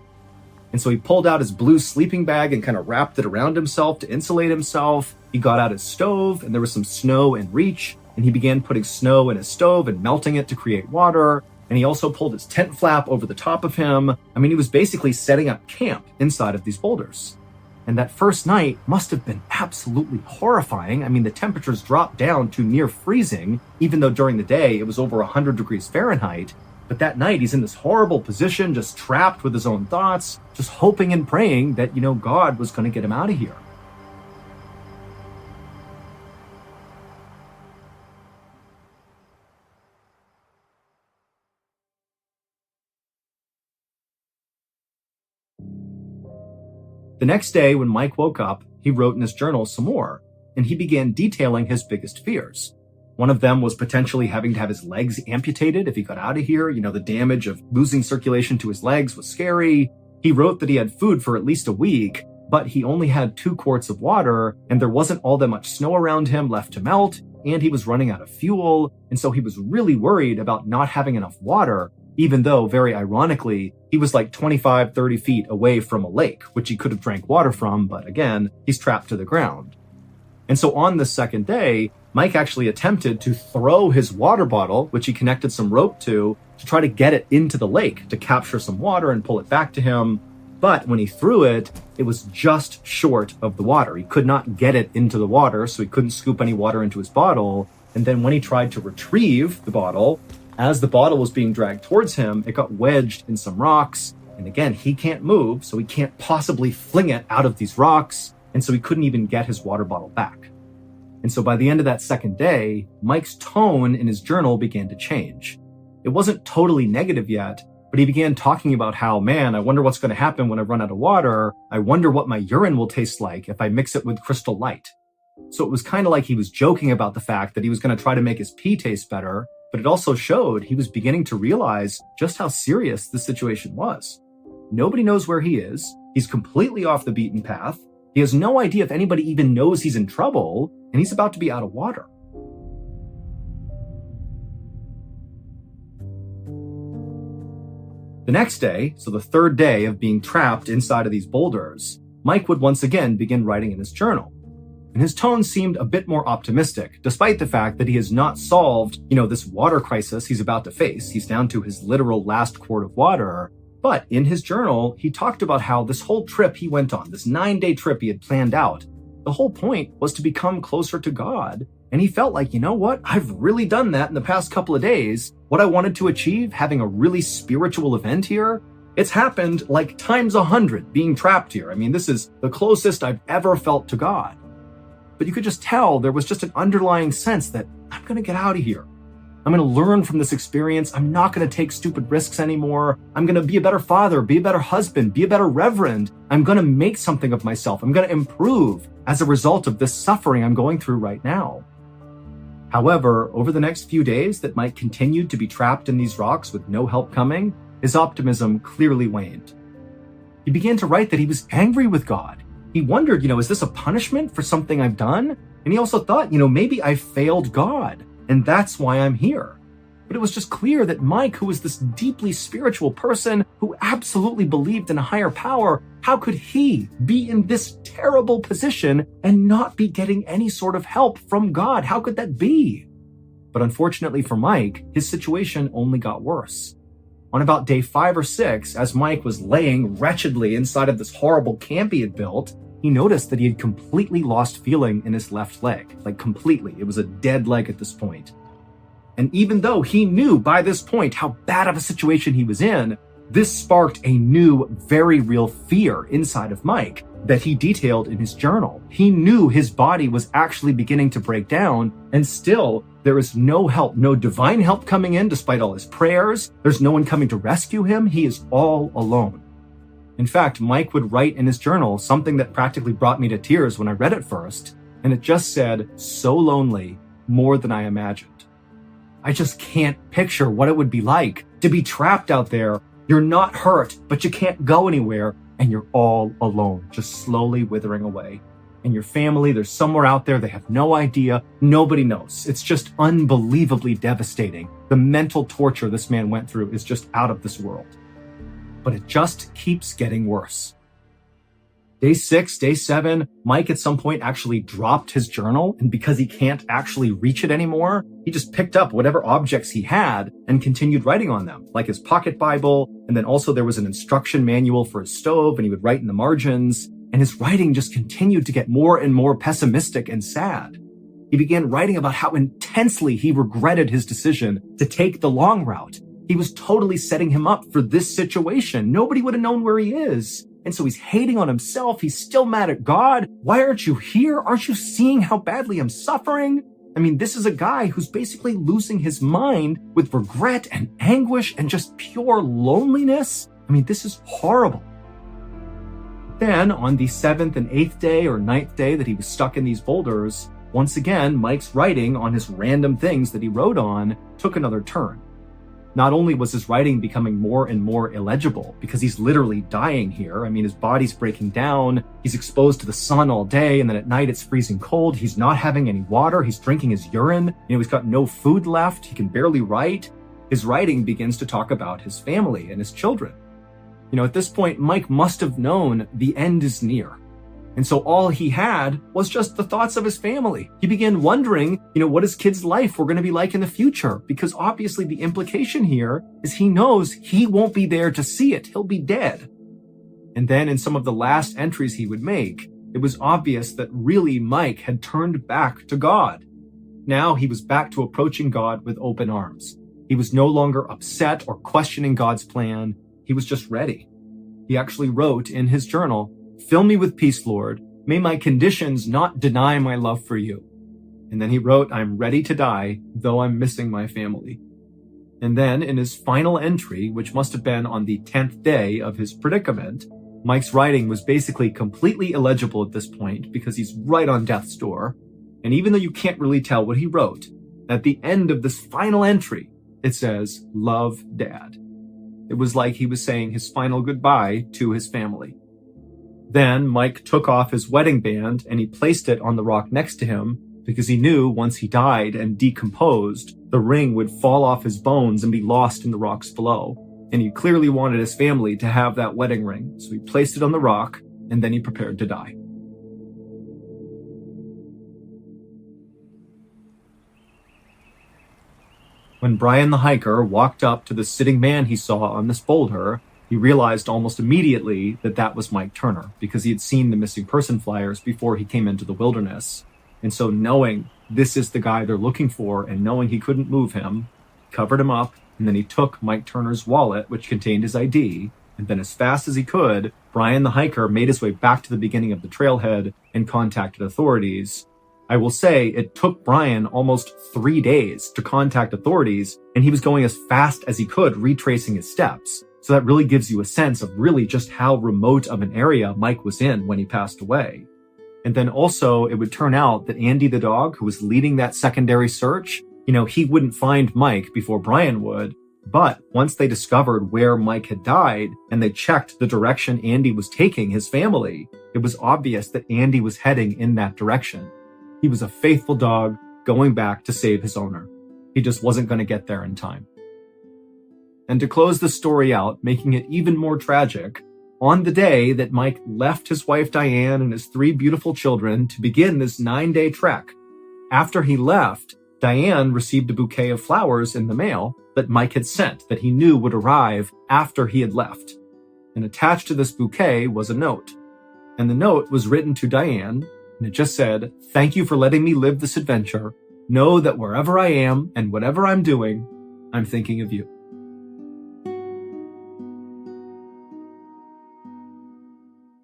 And so he pulled out his blue sleeping bag and kind of wrapped it around himself to insulate himself. He got out his stove, and there was some snow in reach, and he began putting snow in his stove and melting it to create water. And he also pulled his tent flap over the top of him. I mean, he was basically setting up camp inside of these boulders. And that first night must have been absolutely horrifying. I mean, the temperatures dropped down to near freezing, even though during the day it was over 100 degrees Fahrenheit. But that night, he's in this horrible position, just trapped with his own thoughts, just hoping and praying that, God was going to get him out of here. The next day, when Mike woke up, he wrote in his journal some more, and he began detailing his biggest fears. One of them was potentially having to have his legs amputated if he got out of here. The damage of losing circulation to his legs was scary. He wrote that he had food for at least a week, but he only had 2 quarts of water, and there wasn't all that much snow around him left to melt, and he was running out of fuel, and so he was really worried about not having enough water, even though, very ironically, he was like 25, 30 feet away from a lake, which he could have drank water from, but again, he's trapped to the ground. And so on the second day, Mike actually attempted to throw his water bottle, which he connected some rope to try to get it into the lake to capture some water and pull it back to him. But when he threw it, it was just short of the water. He could not get it into the water, so he couldn't scoop any water into his bottle. And then when he tried to retrieve the bottle, as the bottle was being dragged towards him, it got wedged in some rocks. And again, he can't move, so he can't possibly fling it out of these rocks. And so he couldn't even get his water bottle back. And so by the end of that second day, Mike's tone in his journal began to change. It wasn't totally negative yet, but he began talking about how, man, I wonder what's going to happen when I run out of water. I wonder what my urine will taste like if I mix it with Crystal Light. So it was kind of like he was joking about the fact that he was going to try to make his pee taste better, but it also showed he was beginning to realize just how serious the situation was. Nobody knows where he is. He's completely off the beaten path. He has no idea if anybody even knows he's in trouble, and he's about to be out of water. The next day, so the third day of being trapped inside of these boulders, Mike would once again begin writing in his journal. And his tone seemed a bit more optimistic, despite the fact that he has not solved, this water crisis he's about to face. He's down to his literal last quart of water. But in his journal, he talked about how this whole trip he went on, this 9-day trip he had planned out, the whole point was to become closer to God. And he felt like, what? I've really done that in the past couple of days. What I wanted to achieve, having a really spiritual event here, it's happened like times 100 being trapped here. I mean, this is the closest I've ever felt to God. But you could just tell there was just an underlying sense that I'm going to get out of here. I'm going to learn from this experience. I'm not going to take stupid risks anymore. I'm going to be a better father, be a better husband, be a better reverend. I'm going to make something of myself. I'm going to improve as a result of this suffering I'm going through right now. However, over the next few days that Mike continued to be trapped in these rocks with no help coming, his optimism clearly waned. He began to write that he was angry with God. He wondered, is this a punishment for something I've done? And he also thought, maybe I failed God. And that's why I'm here. But it was just clear that Mike, who was this deeply spiritual person who absolutely believed in a higher power, how could he be in this terrible position and not be getting any sort of help from God? How could that be? But unfortunately for Mike, his situation only got worse. On about day 5 or 6, as Mike was laying wretchedly inside of this horrible camp he had built, he noticed that he had completely lost feeling in his left leg. Like completely. It was a dead leg at this point. And even though he knew by this point how bad of a situation he was in, this sparked a new, very real fear inside of Mike that he detailed in his journal. He knew his body was actually beginning to break down, and still there is no help, no divine help coming in despite all his prayers. There's no one coming to rescue him. He is all alone. In fact, Mike would write in his journal something that practically brought me to tears when I read it first, and it just said, "So lonely, more than I imagined." I just can't picture what it would be like to be trapped out there. You're not hurt, but you can't go anywhere, and you're all alone, just slowly withering away. And your family, they're somewhere out there, they have no idea, nobody knows. It's just unbelievably devastating. The mental torture this man went through is just out of this world. but it just keeps getting worse. Day 6, day 7, Mike at some point actually dropped his journal, and because he can't actually reach it anymore, he just picked up whatever objects he had and continued writing on them, like his pocket Bible, and then also there was an instruction manual for his stove, and he would write in the margins, and his writing just continued to get more and more pessimistic and sad. He began writing about how intensely he regretted his decision to take the long route. He was totally setting him up for this situation. Nobody would have known where he is. And so he's hating on himself. He's still mad at God. Why aren't you here? Aren't you seeing how badly I'm suffering? I mean, this is a guy who's basically losing his mind with regret and anguish and just pure loneliness. I mean, this is horrible. Then on the 7th and 8th day or 9th day that he was stuck in these boulders, once again, Mike's writing on his random things that he wrote on took another turn. Not only was his writing becoming more and more illegible, because he's literally dying here. I mean, his body's breaking down. He's exposed to the sun all day, and then at night it's freezing cold. He's not having any water. He's drinking his urine. He's got no food left. He can barely write. His writing begins to talk about his family and his children. At this point, Mike must have known the end is near. And so all he had was just the thoughts of his family. He began wondering, what his kid's life were going to be like in the future, because obviously the implication here is he knows he won't be there to see it. He'll be dead. And then in some of the last entries he would make, it was obvious that really Mike had turned back to God. Now he was back to approaching God with open arms. He was no longer upset or questioning God's plan. He was just ready. He actually wrote in his journal, "Fill me with peace, Lord. May my conditions not deny my love for you." And then he wrote, "I'm ready to die, though I'm missing my family." And then in his final entry, which must have been on the 10th day of his predicament, Mike's writing was basically completely illegible at this point because he's right on death's door. And even though you can't really tell what he wrote, at the end of this final entry, it says, "Love, Dad." It was like he was saying his final goodbye to his family. Then Mike took off his wedding band and he placed it on the rock next to him because he knew once he died and decomposed, the ring would fall off his bones and be lost in the rocks below. And he clearly wanted his family to have that wedding ring, so he placed it on the rock and then he prepared to die. When Brian the hiker walked up to the sitting man he saw on this boulder, he realized almost immediately that that was Mike Turner because he had seen the missing person flyers before he came into the wilderness. And so knowing this is the guy they're looking for and knowing he couldn't move him, covered him up, and then he took Mike Turner's wallet, which contained his ID, and then as fast as he could, Brian the hiker made his way back to the beginning of the trailhead and contacted authorities. I will say it took Brian almost 3 days to contact authorities, and he was going as fast as he could, retracing his steps. So that really gives you a sense of really just how remote of an area Mike was in when he passed away. And then also it would turn out that Andy the dog, who was leading that secondary search, he wouldn't find Mike before Brian would. But once they discovered where Mike had died and they checked the direction Andy was taking his family, it was obvious that Andy was heading in that direction. He was a faithful dog going back to save his owner. He just wasn't going to get there in time. And to close the story out, making it even more tragic, on the day that Mike left his wife Diane and his 3 beautiful children to begin this 9-day trek, after he left, Diane received a bouquet of flowers in the mail that Mike had sent that he knew would arrive after he had left. And attached to this bouquet was a note. And the note was written to Diane, and it just said, "Thank you for letting me live this adventure. Know that wherever I am and whatever I'm doing, I'm thinking of you."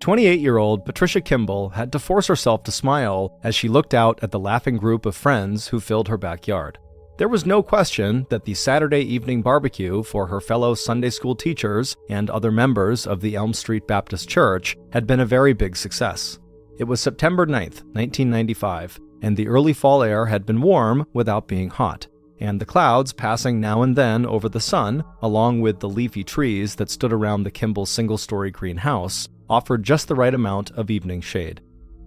28-year-old Patricia Kimball had to force herself to smile as she looked out at the laughing group of friends who filled her backyard. There was no question that the Saturday evening barbecue for her fellow Sunday school teachers and other members of the Elm Street Baptist Church had been a very big success. It was September 9th, 1995, and the early fall air had been warm without being hot, and the clouds passing now and then over the sun, along with the leafy trees that stood around the Kimball single-story greenhouse, offered just the right amount of evening shade.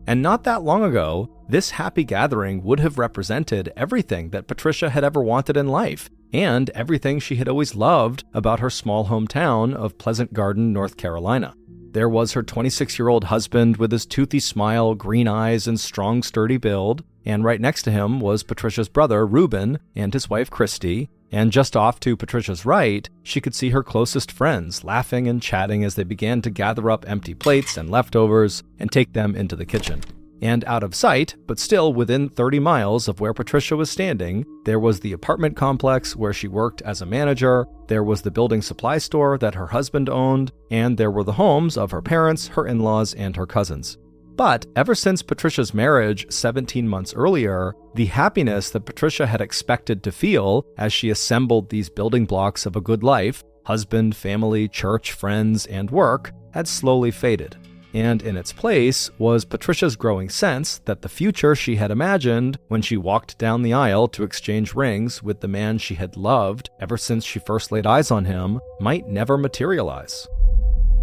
And not that long ago, this happy gathering would have represented everything that Patricia had ever wanted in life. and everything she had always loved about her small hometown of Pleasant Garden, North Carolina. There was her 26-year-old husband with his toothy smile, green eyes, and strong, sturdy build, and right next to him was Patricia's brother, Reuben, and his wife, Christy, and just off to Patricia's right, she could see her closest friends laughing and chatting as they began to gather up empty plates and leftovers and take them into the kitchen. And out of sight, but still within 30 miles of where Patricia was standing, there was the apartment complex where she worked as a manager, there was the building supply store that her husband owned, and there were the homes of her parents, her in-laws, and her cousins. But ever since Patricia's marriage 17 months earlier, the happiness that Patricia had expected to feel as she assembled these building blocks of a good life, husband, family, church, friends, and work, had slowly faded. And in its place was Patricia's growing sense that the future she had imagined when she walked down the aisle to exchange rings with the man she had loved ever since she first laid eyes on him might never materialize.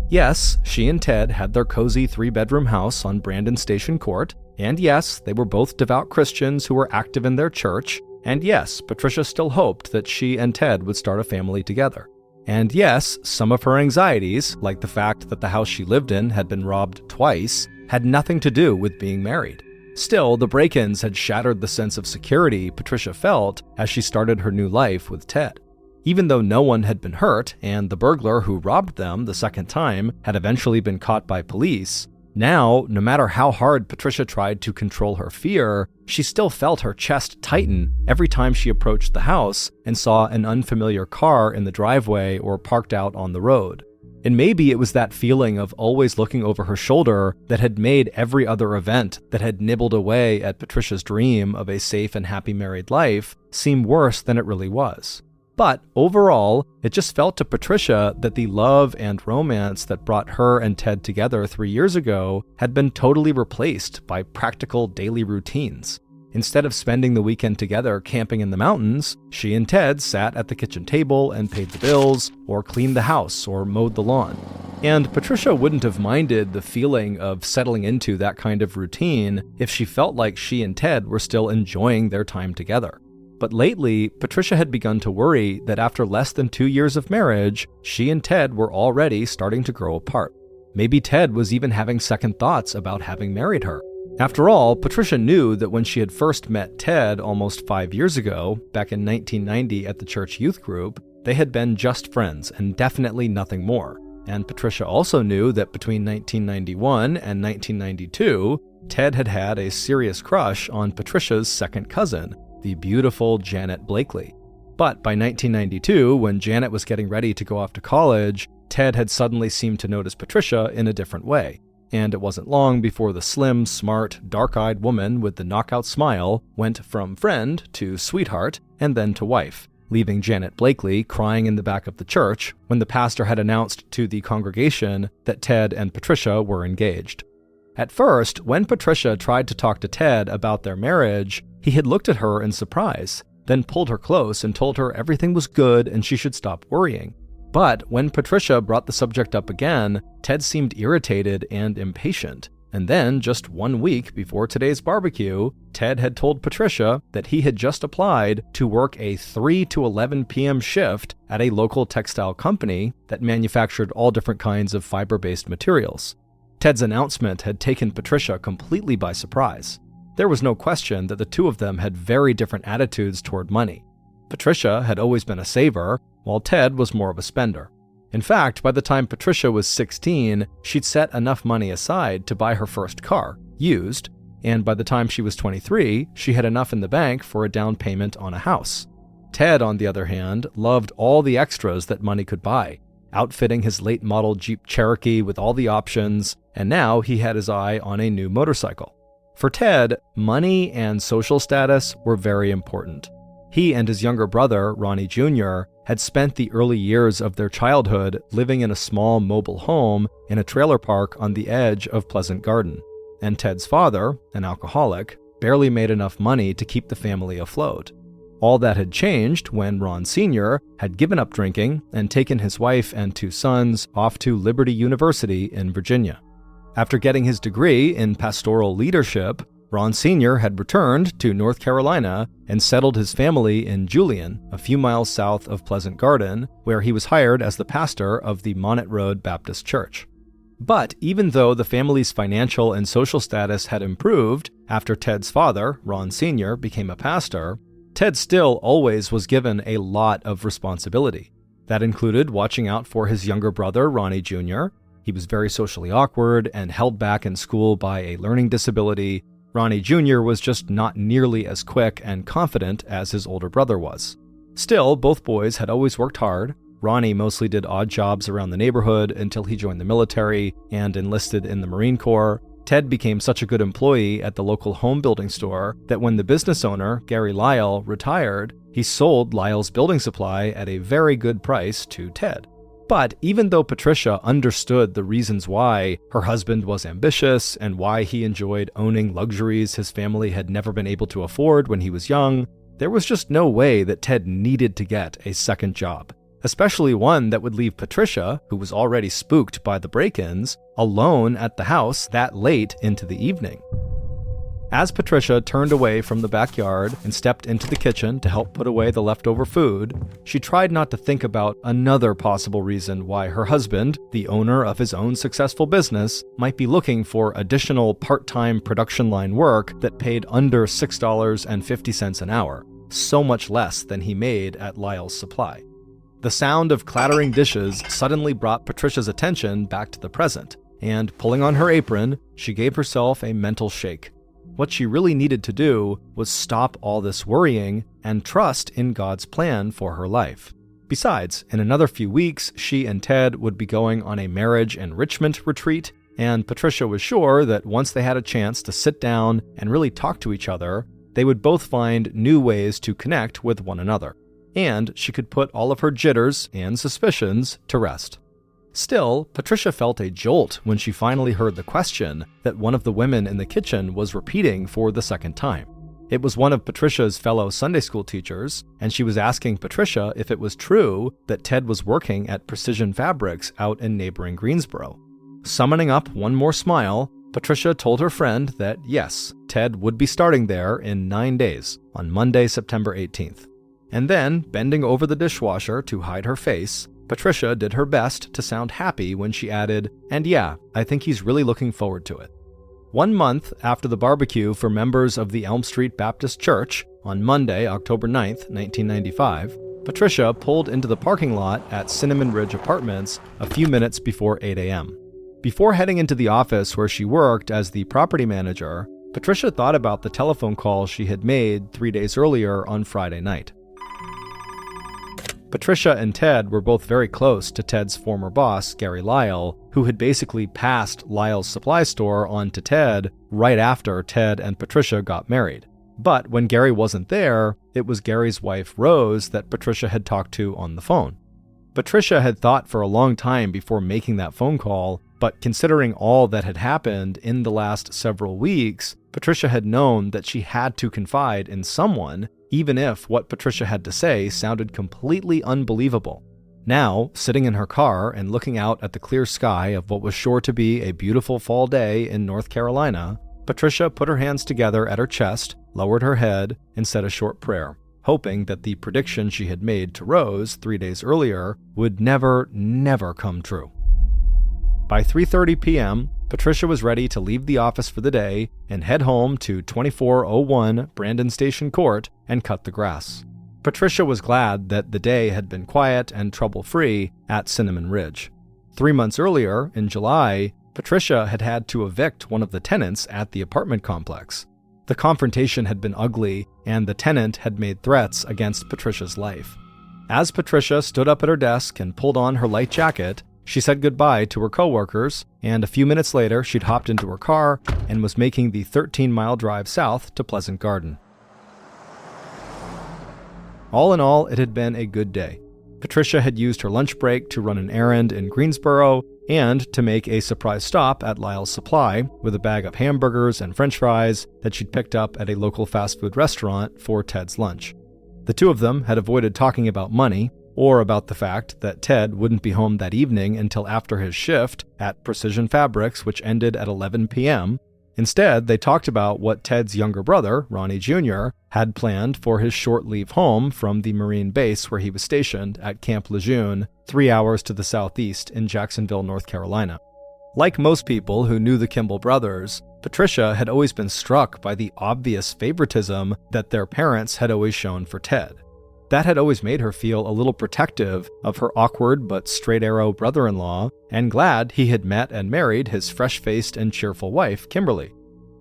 Yes, she and Ted had their cozy 3-bedroom house on Brandon Station Court, and yes, they were both devout Christians who were active in their church, and yes, Patricia still hoped that she and Ted would start a family together. And yes, some of her anxieties, like the fact that the house she lived in had been robbed twice, had nothing to do with being married. Still, the break-ins had shattered the sense of security Patricia felt as she started her new life with Ted. Even though no one had been hurt, and the burglar who robbed them the second time had eventually been caught by police, now, no matter how hard Patricia tried to control her fear, she still felt her chest tighten every time she approached the house and saw an unfamiliar car in the driveway or parked out on the road. And maybe it was that feeling of always looking over her shoulder that had made every other event that had nibbled away at Patricia's dream of a safe and happy married life seem worse than it really was. But overall, it just felt to Patricia that the love and romance that brought her and Ted together 3 years ago had been totally replaced by practical daily routines. Instead of spending the weekend together camping in the mountains, she and Ted sat at the kitchen table and paid the bills, or cleaned the house, or mowed the lawn. And Patricia wouldn't have minded the feeling of settling into that kind of routine if she felt like she and Ted were still enjoying their time together. But lately, Patricia had begun to worry that after less than 2 years of marriage, she and Ted were already starting to grow apart. Maybe Ted was even having second thoughts about having married her. After all, Patricia knew that when she had first met Ted almost 5 years ago, back in 1990 at the church youth group, they had been just friends and definitely nothing more. And Patricia also knew that between 1991 and 1992, Ted had had a serious crush on Patricia's second cousin, the beautiful Janet Blakely. But by 1992, when Janet was getting ready to go off to college, Ted had suddenly seemed to notice Patricia in a different way. And it wasn't long before the slim, smart, dark-eyed woman with the knockout smile went from friend to sweetheart and then to wife, leaving Janet Blakely crying in the back of the church when the pastor had announced to the congregation that Ted and Patricia were engaged. At first, when Patricia tried to talk to Ted about their marriage, he had looked at her in surprise, then pulled her close and told her everything was good and she should stop worrying. But when Patricia brought the subject up again, Ted seemed irritated and impatient. And then, just 1 week before today's barbecue, Ted had told Patricia that he had just applied to work a 3 to 11 p.m. shift at a local textile company that manufactured all different kinds of fiber-based materials. Ted's announcement had taken Patricia completely by surprise. There was no question that the two of them had very different attitudes toward money. Patricia had always been a saver, while Ted was more of a spender. In fact, by the time Patricia was 16, she'd set enough money aside to buy her first car, used, and by the time she was 23, she had enough in the bank for a down payment on a house. Ted, on the other hand, loved all the extras that money could buy, outfitting his late-model Jeep Cherokee with all the options, and now he had his eye on a new motorcycle. For Ted, money and social status were very important. He and his younger brother, Ronnie Jr., had spent the early years of their childhood living in a small mobile home in a trailer park on the edge of Pleasant Garden. And Ted's father, an alcoholic, barely made enough money to keep the family afloat. All that had changed when Ron Sr. had given up drinking and taken his wife and 2 sons off to Liberty University in Virginia. After getting his degree in pastoral leadership, Ron Sr. had returned to North Carolina and settled his family in Julian, a few miles south of Pleasant Garden, where he was hired as the pastor of the Monnet Road Baptist Church. But even though the family's financial and social status had improved after Ted's father, Ron Sr., became a pastor, Ted still always was given a lot of responsibility. That included watching out for his younger brother, Ronnie Jr. He was very socially awkward and held back in school by a learning disability. Ronnie Jr. was just not nearly as quick and confident as his older brother was. Still, both boys had always worked hard. Ronnie mostly did odd jobs around the neighborhood until he joined the military and enlisted in the Marine Corps. Ted became such a good employee at the local home building store that when the business owner, Gary Lyle, retired, he sold Lyle's building supply at a very good price to Ted. But even though Patricia understood the reasons why her husband was ambitious and why he enjoyed owning luxuries his family had never been able to afford when he was young, there was just no way that Ted needed to get a second job, especially one that would leave Patricia, who was already spooked by the break-ins, alone at the house that late into the evening. As Patricia turned away from the backyard and stepped into the kitchen to help put away the leftover food, she tried not to think about another possible reason why her husband, the owner of his own successful business, might be looking for additional part-time production line work that paid under $6.50 an hour, so much less than he made at Lyle's Supply. The sound of clattering dishes suddenly brought Patricia's attention back to the present, and pulling on her apron, she gave herself a mental shake. What she really needed to do was stop all this worrying and trust in God's plan for her life. Besides, in another few weeks, she and Ted would be going on a marriage enrichment retreat, and Patricia was sure that once they had a chance to sit down and really talk to each other, they would both find new ways to connect with one another, and she could put all of her jitters and suspicions to rest. Still, Patricia felt a jolt when she finally heard the question that one of the women in the kitchen was repeating for the second time. It was one of Patricia's fellow Sunday school teachers, and she was asking Patricia if it was true that Ted was working at Precision Fabrics out in neighboring Greensboro. Summoning up one more smile, Patricia told her friend that yes, Ted would be starting there in 9 days, on Monday, September 18th. And then, bending over the dishwasher to hide her face, Patricia did her best to sound happy when she added, "And yeah, I think he's really looking forward to it." 1 month after the barbecue for members of the Elm Street Baptist Church, on Monday, October 9th, 1995, Patricia pulled into the parking lot at Cinnamon Ridge Apartments a few minutes before 8 a.m. Before heading into the office where she worked as the property manager, Patricia thought about the telephone call she had made 3 days earlier on Friday night. Patricia and Ted were both very close to Ted's former boss, Gary Lyle, who had basically passed Lyle's Supply Store on to Ted right after Ted and Patricia got married. But when Gary wasn't there, it was Gary's wife, Rose, that Patricia had talked to on the phone. Patricia had thought for a long time before making that phone call, but considering all that had happened in the last several weeks, Patricia had known that she had to confide in someone, even if what Patricia had to say sounded completely unbelievable. Now, sitting in her car and looking out at the clear sky of what was sure to be a beautiful fall day in North Carolina, Patricia put her hands together at her chest, lowered her head, and said a short prayer, hoping that the prediction she had made to Rose 3 days earlier would never come true. By 3:30 p.m., Patricia was ready to leave the office for the day and head home to 2401 Brandon Station Court and cut the grass. Patricia was glad that the day had been quiet and trouble-free at Cinnamon Ridge. 3 months earlier, in July, Patricia had had to evict one of the tenants at the apartment complex. The confrontation had been ugly, and the tenant had made threats against Patricia's life. As Patricia stood up at her desk and pulled on her light jacket, she said goodbye to her coworkers, and a few minutes later she'd hopped into her car and was making the 13-mile drive south to Pleasant Garden. All in all, it had been a good day. Patricia had used her lunch break to run an errand in Greensboro and to make a surprise stop at Lyle's Supply with a bag of hamburgers and french fries that she'd picked up at a local fast food restaurant for Ted's lunch. The two of them had avoided talking about money, or about the fact that Ted wouldn't be home that evening until after his shift at Precision Fabrics, which ended at 11 p.m., Instead, they talked about what Ted's younger brother, Ronnie Jr., had planned for his short leave home from the Marine base where he was stationed at Camp Lejeune, 3 hours to the southeast in Jacksonville, North Carolina. Like most people who knew the Kimball brothers, Patricia had always been struck by the obvious favoritism that their parents had always shown for Ted. That had always made her feel a little protective of her awkward but straight-arrow brother-in-law, and glad he had met and married his fresh-faced and cheerful wife, Kimberly.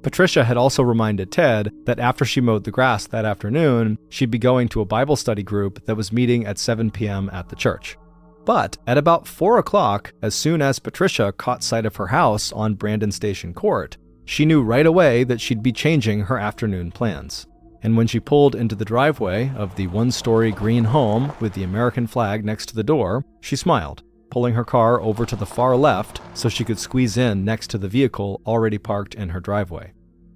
Patricia had also reminded Ted that after she mowed the grass that afternoon, she'd be going to a Bible study group that was meeting at 7 p.m. at the church. But at about 4 o'clock, as soon as Patricia caught sight of her house on Brandon Station Court, she knew right away that she'd be changing her afternoon plans. And when she pulled into the driveway of the one-story green home with the American flag next to the door, she smiled, pulling her car over to the far left so she could squeeze in next to the vehicle already parked in her driveway.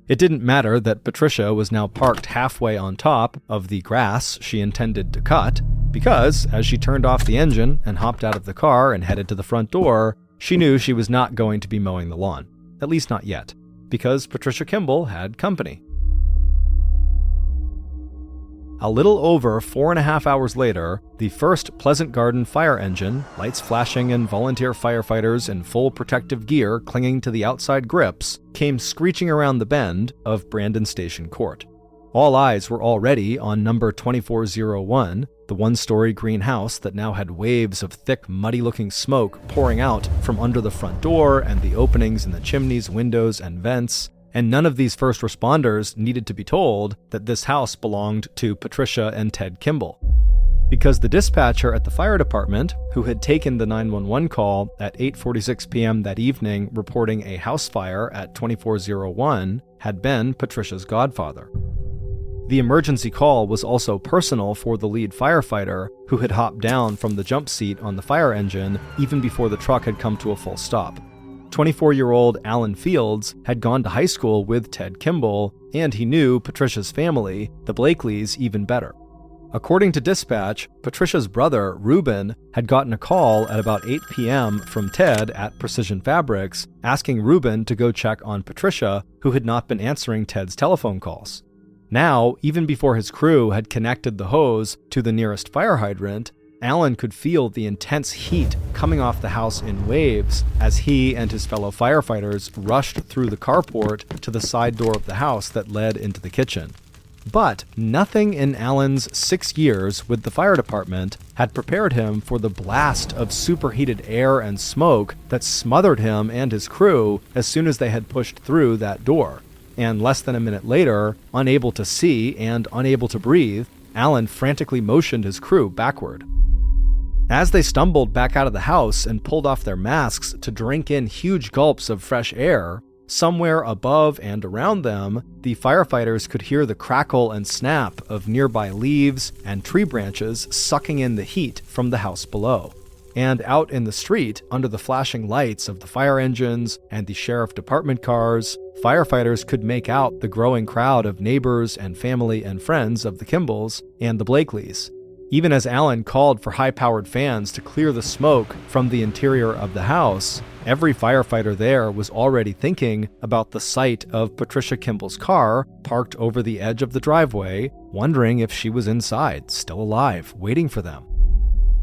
It didn't matter that Patricia was now parked halfway on top of the grass she intended to cut, because as she turned off the engine and hopped out of the car and headed to the front door, she knew she was not going to be mowing the lawn. At least not yet, because Patricia Kimball had company. A little over 4.5 hours later, the first Pleasant Garden fire engine, lights flashing and volunteer firefighters in full protective gear clinging to the outside grips, came screeching around the bend of Brandon Station Court. All eyes were already on number 2401, the one-story green house that now had waves of thick, muddy-looking smoke pouring out from under the front door and the openings in the chimneys, windows, and vents. And none of these first responders needed to be told that this house belonged to Patricia and Ted Kimball. Because the dispatcher at the fire department, who had taken the 911 call at 8:46 p.m. that evening reporting a house fire at 2401, had been Patricia's godfather. The emergency call was also personal for the lead firefighter, who had hopped down from the jump seat on the fire engine even before the truck had come to a full stop. 24-year-old Alan Fields had gone to high school with Ted Kimball, and he knew Patricia's family, the Blakeleys, even better. According to dispatch, Patricia's brother, Reuben, had gotten a call at about 8 p.m. from Ted at Precision Fabrics, asking Reuben to go check on Patricia, who had not been answering Ted's telephone calls. Now, even before his crew had connected the hose to the nearest fire hydrant, Alan could feel the intense heat coming off the house in waves as he and his fellow firefighters rushed through the carport to the side door of the house that led into the kitchen. But nothing in Alan's 6 years with the fire department had prepared him for the blast of superheated air and smoke that smothered him and his crew as soon as they had pushed through that door. And less than a minute later, unable to see and unable to breathe, Alan frantically motioned his crew backward. As they stumbled back out of the house and pulled off their masks to drink in huge gulps of fresh air, somewhere above and around them, the firefighters could hear the crackle and snap of nearby leaves and tree branches sucking in the heat from the house below. And out in the street, under the flashing lights of the fire engines and the sheriff department cars, firefighters could make out the growing crowd of neighbors and family and friends of the Kimballs and the Blakeleys. Even as Alan called for high-powered fans to clear the smoke from the interior of the house, every firefighter there was already thinking about the sight of Patricia Kimball's car parked over the edge of the driveway, wondering if she was inside, still alive, waiting for them.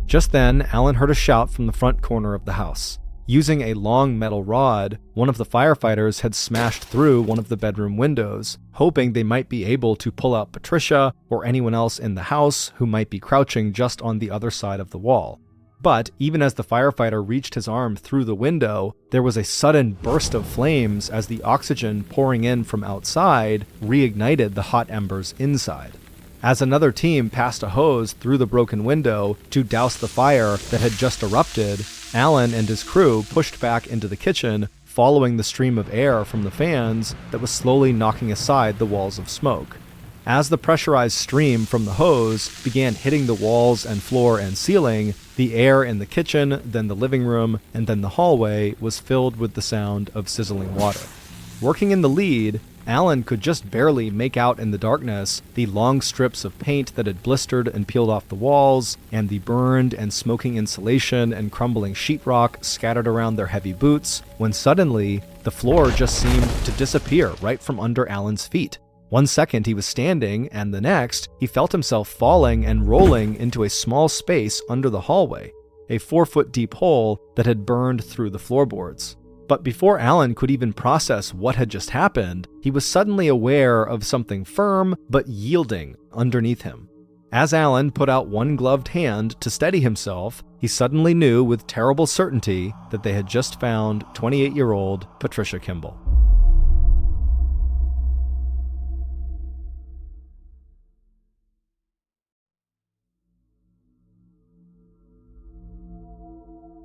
Just then, Alan heard a shout from the front corner of the house. Using a long metal rod, one of the firefighters had smashed through one of the bedroom windows, hoping they might be able to pull out Patricia or anyone else in the house who might be crouching just on the other side of the wall. But even as the firefighter reached his arm through the window, there was a sudden burst of flames as the oxygen pouring in from outside reignited the hot embers inside. As another team passed a hose through the broken window to douse the fire that had just erupted, Alan and his crew pushed back into the kitchen, following the stream of air from the fans that was slowly knocking aside the walls of smoke. As the pressurized stream from the hose began hitting the walls and floor and ceiling, the air in the kitchen, then the living room, and then the hallway was filled with the sound of sizzling water. Working in the lead, Alan could just barely make out in the darkness the long strips of paint that had blistered and peeled off the walls, and the burned and smoking insulation and crumbling sheetrock scattered around their heavy boots, when suddenly, the floor just seemed to disappear right from under Alan's feet. One second he was standing, and the next, he felt himself falling and rolling into a small space under the hallway, a 4-foot deep hole that had burned through the floorboards. But before Alan could even process what had just happened, he was suddenly aware of something firm but yielding underneath him. As Alan put out one gloved hand to steady himself, he suddenly knew with terrible certainty that they had just found 28-year-old Patricia Kimball.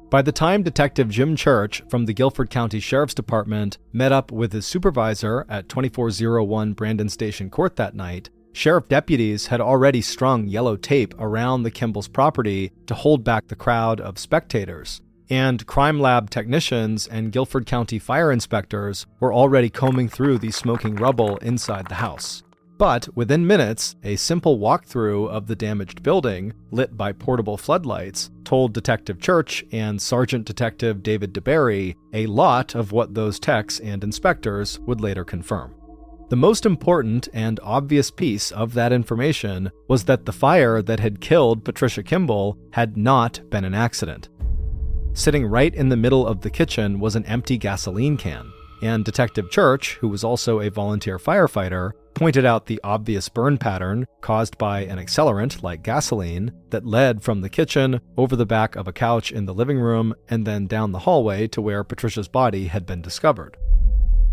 By the time Detective Jim Church from the Guilford County Sheriff's Department met up with his supervisor at 2401 Brandon Station Court that night, sheriff deputies had already strung yellow tape around the Kimball's property to hold back the crowd of spectators, and crime lab technicians and Guilford County fire inspectors were already combing through the smoking rubble inside the house. But within minutes, a simple walkthrough of the damaged building, lit by portable floodlights, told Detective Church and Sergeant Detective David DeBerry a lot of what those techs and inspectors would later confirm. The most important and obvious piece of that information was that the fire that had killed Patricia Kimball had not been an accident. Sitting right in the middle of the kitchen was an empty gasoline can, and Detective Church, who was also a volunteer firefighter, pointed out the obvious burn pattern caused by an accelerant like gasoline that led from the kitchen over the back of a couch in the living room and then down the hallway to where Patricia's body had been discovered.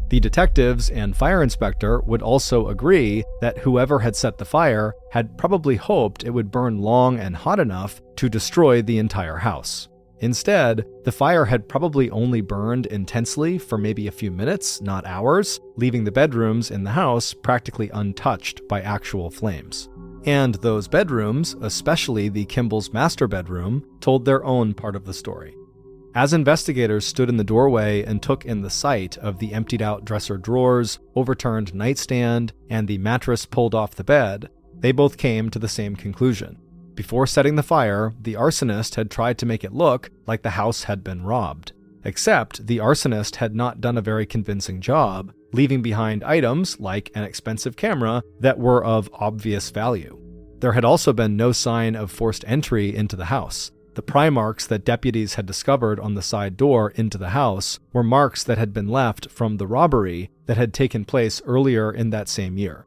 The detectives and fire inspector would also agree that whoever had set the fire had probably hoped it would burn long and hot enough to destroy the entire house. Instead, the fire had probably only burned intensely for maybe a few minutes, not hours, leaving the bedrooms in the house practically untouched by actual flames. And those bedrooms, especially the Kimball's master bedroom, told their own part of the story. As investigators stood in the doorway and took in the sight of the emptied-out dresser drawers, overturned nightstand, and the mattress pulled off the bed, they both came to the same conclusion. Before setting the fire, the arsonist had tried to make it look like the house had been robbed. Except the arsonist had not done a very convincing job, leaving behind items like an expensive camera that were of obvious value. There had also been no sign of forced entry into the house. The pry marks that deputies had discovered on the side door into the house were marks that had been left from the robbery that had taken place earlier in that same year.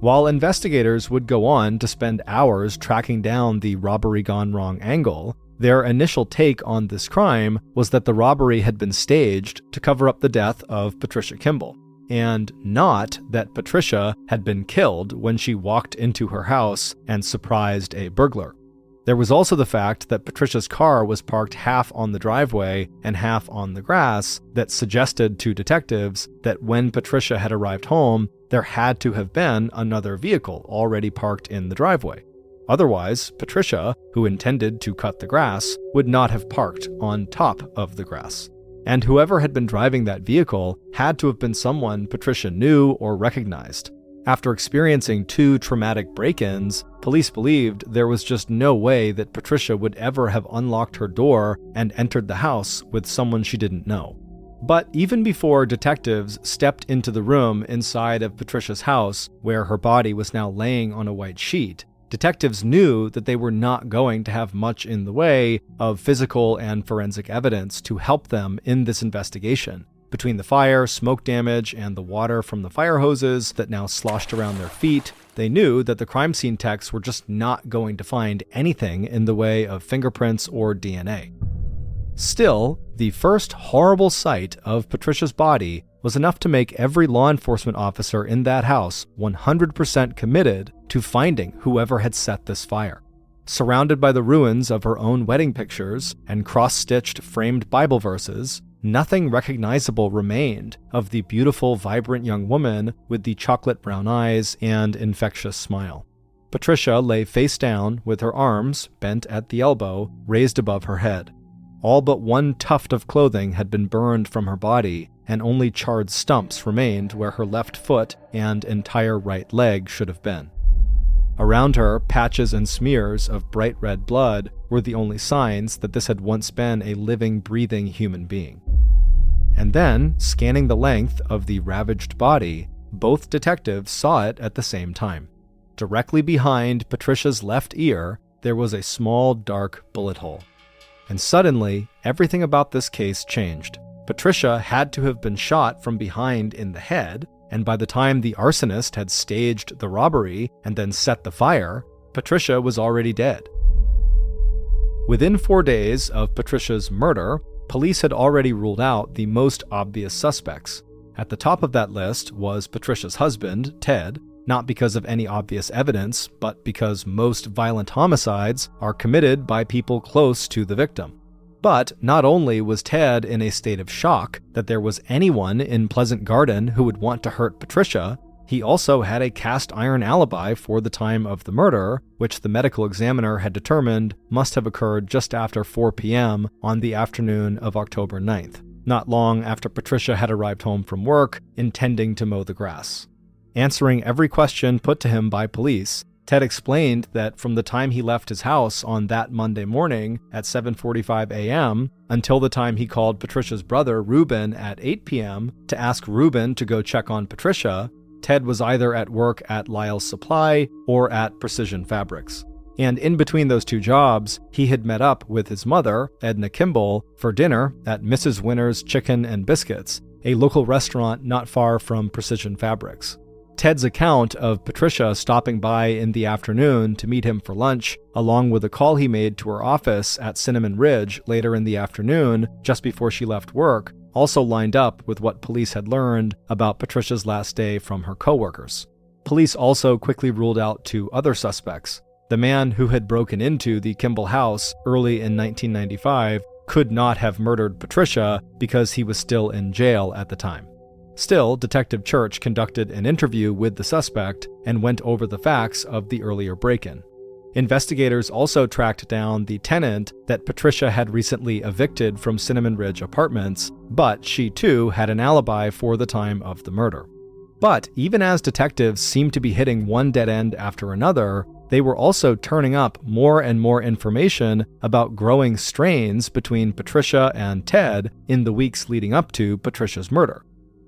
While investigators would go on to spend hours tracking down the robbery gone wrong angle, their initial take on this crime was that the robbery had been staged to cover up the death of Patricia Kimball, and not that Patricia had been killed when she walked into her house and surprised a burglar. There was also the fact that Patricia's car was parked half on the driveway and half on the grass that suggested to detectives that when Patricia had arrived home, there had to have been another vehicle already parked in the driveway. Otherwise, Patricia, who intended to cut the grass, would not have parked on top of the grass. And whoever had been driving that vehicle had to have been someone Patricia knew or recognized. After experiencing 2 traumatic break-ins, police believed there was just no way that Patricia would ever have unlocked her door and entered the house with someone she didn't know. But even before detectives stepped into the room inside of Patricia's house, where her body was now laying on a white sheet, detectives knew that they were not going to have much in the way of physical and forensic evidence to help them in this investigation. Between the fire, smoke damage, and the water from the fire hoses that now sloshed around their feet, they knew that the crime scene techs were just not going to find anything in the way of fingerprints or DNA. Still, the first horrible sight of Patricia's body was enough to make every law enforcement officer in that house 100% committed to finding whoever had set this fire. Surrounded by the ruins of her own wedding pictures and cross-stitched framed Bible verses, nothing recognizable remained of the beautiful, vibrant young woman with the chocolate brown eyes and infectious smile. Patricia lay face down with her arms, bent at the elbow, raised above her head. All but one tuft of clothing had been burned from her body, and only charred stumps remained where her left foot and entire right leg should have been. Around her, patches and smears of bright red blood were the only signs that this had once been a living, breathing human being. And then, scanning the length of the ravaged body, both detectives saw it at the same time. Directly behind Patricia's left ear, there was a small, dark bullet hole. And suddenly, everything about this case changed. Patricia had to have been shot from behind in the head, and by the time the arsonist had staged the robbery and then set the fire, Patricia was already dead. Within 4 days of Patricia's murder, police had already ruled out the most obvious suspects. At the top of that list was Patricia's husband, Ted, not because of any obvious evidence, but because most violent homicides are committed by people close to the victim. But not only was Ted in a state of shock that there was anyone in Pleasant Garden who would want to hurt Patricia, he also had a cast iron alibi for the time of the murder, which the medical examiner had determined must have occurred just after 4 p.m. on the afternoon of October 9th, not long after Patricia had arrived home from work, intending to mow the grass. Answering every question put to him by police, Ted explained that from the time he left his house on that Monday morning at 7:45 a.m. until the time he called Patricia's brother, Ruben, at 8 p.m. to ask Ruben to go check on Patricia, Ted was either at work at Lyle's Supply or at Precision Fabrics. And in between those two jobs, he had met up with his mother, Edna Kimball, for dinner at Mrs. Winner's Chicken and Biscuits, a local restaurant not far from Precision Fabrics. Ted's account of Patricia stopping by in the afternoon to meet him for lunch, along with a call he made to her office at Cinnamon Ridge later in the afternoon, just before she left work, also lined up with what police had learned about Patricia's last day from her coworkers. Police also quickly ruled out 2 other suspects. The man who had broken into the Kimball house early in 1995 could not have murdered Patricia because he was still in jail at the time. Still, Detective Church conducted an interview with the suspect and went over the facts of the earlier break-in. Investigators also tracked down the tenant that Patricia had recently evicted from Cinnamon Ridge Apartments, but she too had an alibi for the time of the murder. But even as detectives seemed to be hitting one dead end after another, they were also turning up more and more information about growing strains between Patricia and Ted in the weeks leading up to Patricia's murder.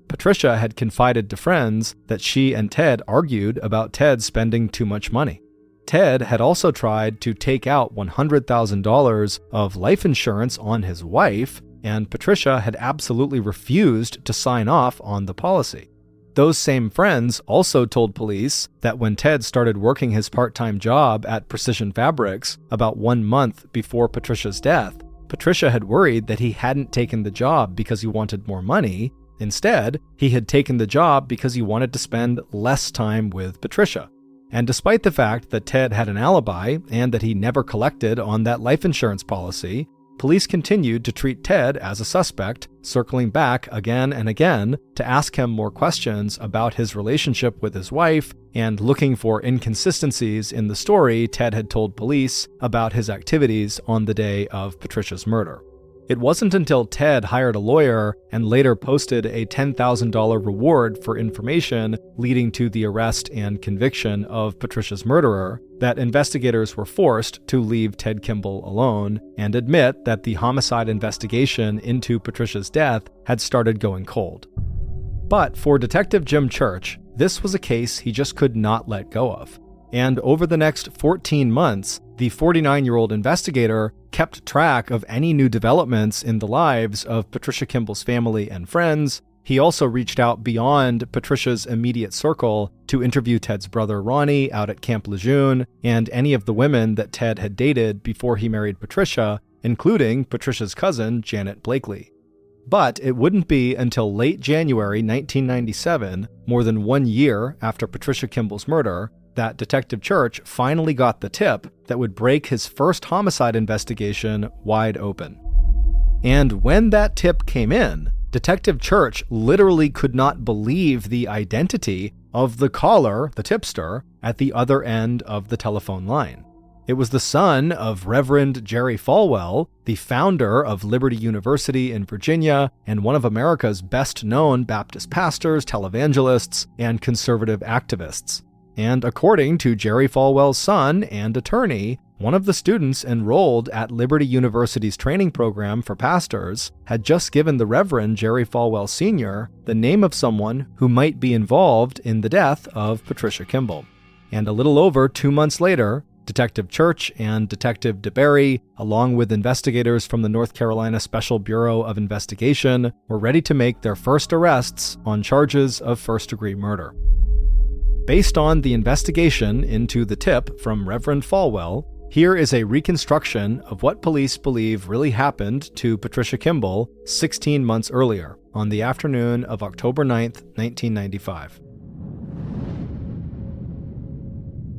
Patricia had confided to friends that she and Ted argued about Ted spending too much money. Ted had also tried to take out $100,000 of life insurance on his wife, and Patricia had absolutely refused to sign off on the policy. Those same friends also told police that when Ted started working his part-time job at Precision Fabrics about 1 month before Patricia's death, Patricia had worried that he hadn't taken the job because he wanted more money. Instead, he had taken the job because he wanted to spend less time with Patricia. And despite the fact that Ted had an alibi and that he never collected on that life insurance policy, police continued to treat Ted as a suspect, circling back again and again to ask him more questions about his relationship with his wife and looking for inconsistencies in the story Ted had told police about his activities on the day of Patricia's murder. It wasn't until Ted hired a lawyer and later posted a $10,000 reward for information leading to the arrest and conviction of Patricia's murderer that investigators were forced to leave Ted Kimball alone and admit that the homicide investigation into Patricia's death had started going cold. But for Detective Jim Church, this was a case he just could not let go of. And over the next 14 months, the 49-year-old investigator kept track of any new developments in the lives of Patricia Kimball's family and friends. He also reached out beyond Patricia's immediate circle to interview Ted's brother Ronnie out at Camp Lejeune and any of the women that Ted had dated before he married Patricia, including Patricia's cousin, Janet Blakely. But it wouldn't be until late January 1997, more than 1 year after Patricia Kimball's murder, that Detective Church finally got the tip that would break his first homicide investigation wide open. And when that tip came in, Detective Church literally could not believe the identity of the caller, the tipster, at the other end of the telephone line. It was the son of Reverend Jerry Falwell, the founder of Liberty University in Virginia and one of America's best-known Baptist pastors, televangelists, and conservative activists. And according to Jerry Falwell's son and attorney, one of the students enrolled at Liberty University's training program for pastors had just given the Reverend Jerry Falwell Sr. the name of someone who might be involved in the death of Patricia Kimball. And a little over 2 months later, Detective Church and Detective DeBerry, along with investigators from the North Carolina Special Bureau of Investigation, were ready to make their first arrests on charges of first-degree murder. Based on the investigation into the tip from Reverend Falwell, here is a reconstruction of what police believe really happened to Patricia Kimball 16 months earlier, on the afternoon of October 9th, 1995.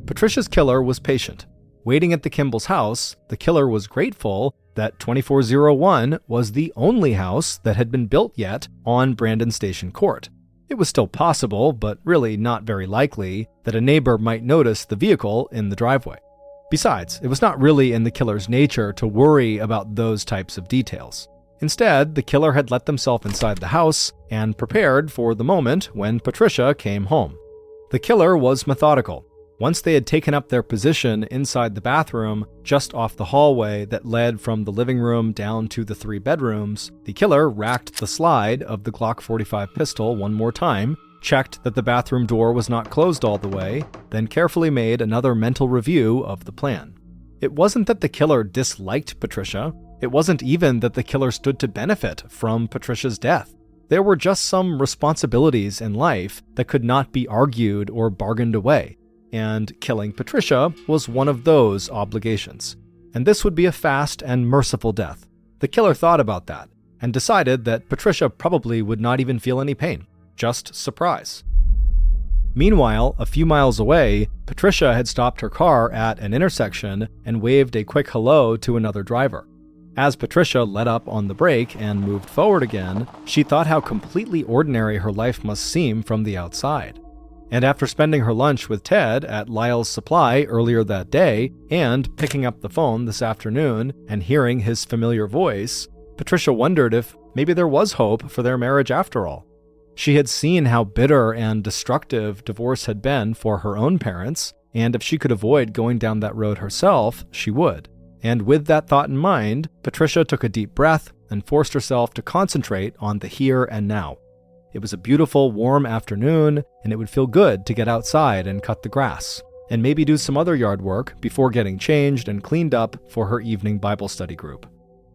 Patricia's killer was patient. Waiting at the Kimball's house, the killer was grateful that 2401 was the only house that had been built yet on Brandon Station Court. It was still possible, but really not very likely, that a neighbor might notice the vehicle in the driveway. Besides, it was not really in the killer's nature to worry about those types of details. Instead, the killer had let themselves inside the house and prepared for the moment when Patricia came home. The killer was methodical. Once they had taken up their position inside the bathroom, just off the hallway that led from the living room down to the 3 bedrooms, the killer racked the slide of the Glock 45 pistol one more time, checked that the bathroom door was not closed all the way, then carefully made another mental review of the plan. It wasn't that the killer disliked Patricia. It wasn't even that the killer stood to benefit from Patricia's death. There were just some responsibilities in life that could not be argued or bargained away. And killing Patricia was one of those obligations. And this would be a fast and merciful death. The killer thought about that and decided that Patricia probably would not even feel any pain, just surprise. Meanwhile, a few miles away, Patricia had stopped her car at an intersection and waved a quick hello to another driver. As Patricia let up on the brake and moved forward again, she thought how completely ordinary her life must seem from the outside. And after spending her lunch with Ted at Lyle's Supply earlier that day, and picking up the phone this afternoon and hearing his familiar voice, Patricia wondered if maybe there was hope for their marriage after all. She had seen how bitter and destructive divorce had been for her own parents, and if she could avoid going down that road herself, she would. And with that thought in mind, Patricia took a deep breath and forced herself to concentrate on the here and now. It was a beautiful, warm afternoon, and it would feel good to get outside and cut the grass, and maybe do some other yard work before getting changed and cleaned up for her evening Bible study group.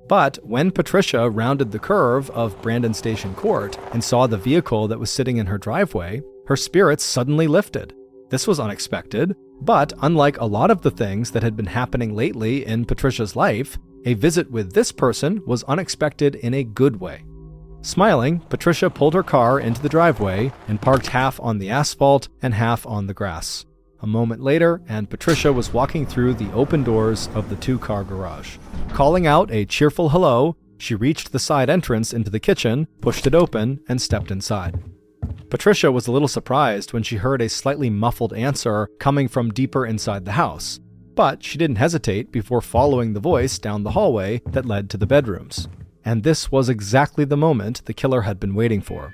But when Patricia rounded the curve of Brandon Station Court and saw the vehicle that was sitting in her driveway, her spirits suddenly lifted. This was unexpected, but unlike a lot of the things that had been happening lately in Patricia's life, a visit with this person was unexpected in a good way. Smiling, Patricia pulled her car into the driveway and parked half on the asphalt and half on the grass. A moment later, and Patricia was walking through the open doors of the 2-car garage. Calling out a cheerful hello, she reached the side entrance into the kitchen, pushed it open, and stepped inside. Patricia was a little surprised when she heard a slightly muffled answer coming from deeper inside the house, but she didn't hesitate before following the voice down the hallway that led to the bedrooms. And this was exactly the moment the killer had been waiting for.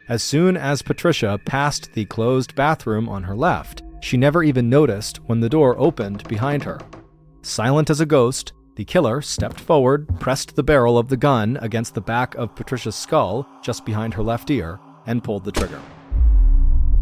As soon as Patricia passed the closed bathroom on her left, she never even noticed when the door opened behind her. Silent as a ghost, the killer stepped forward, pressed the barrel of the gun against the back of Patricia's skull just behind her left ear, and pulled the trigger.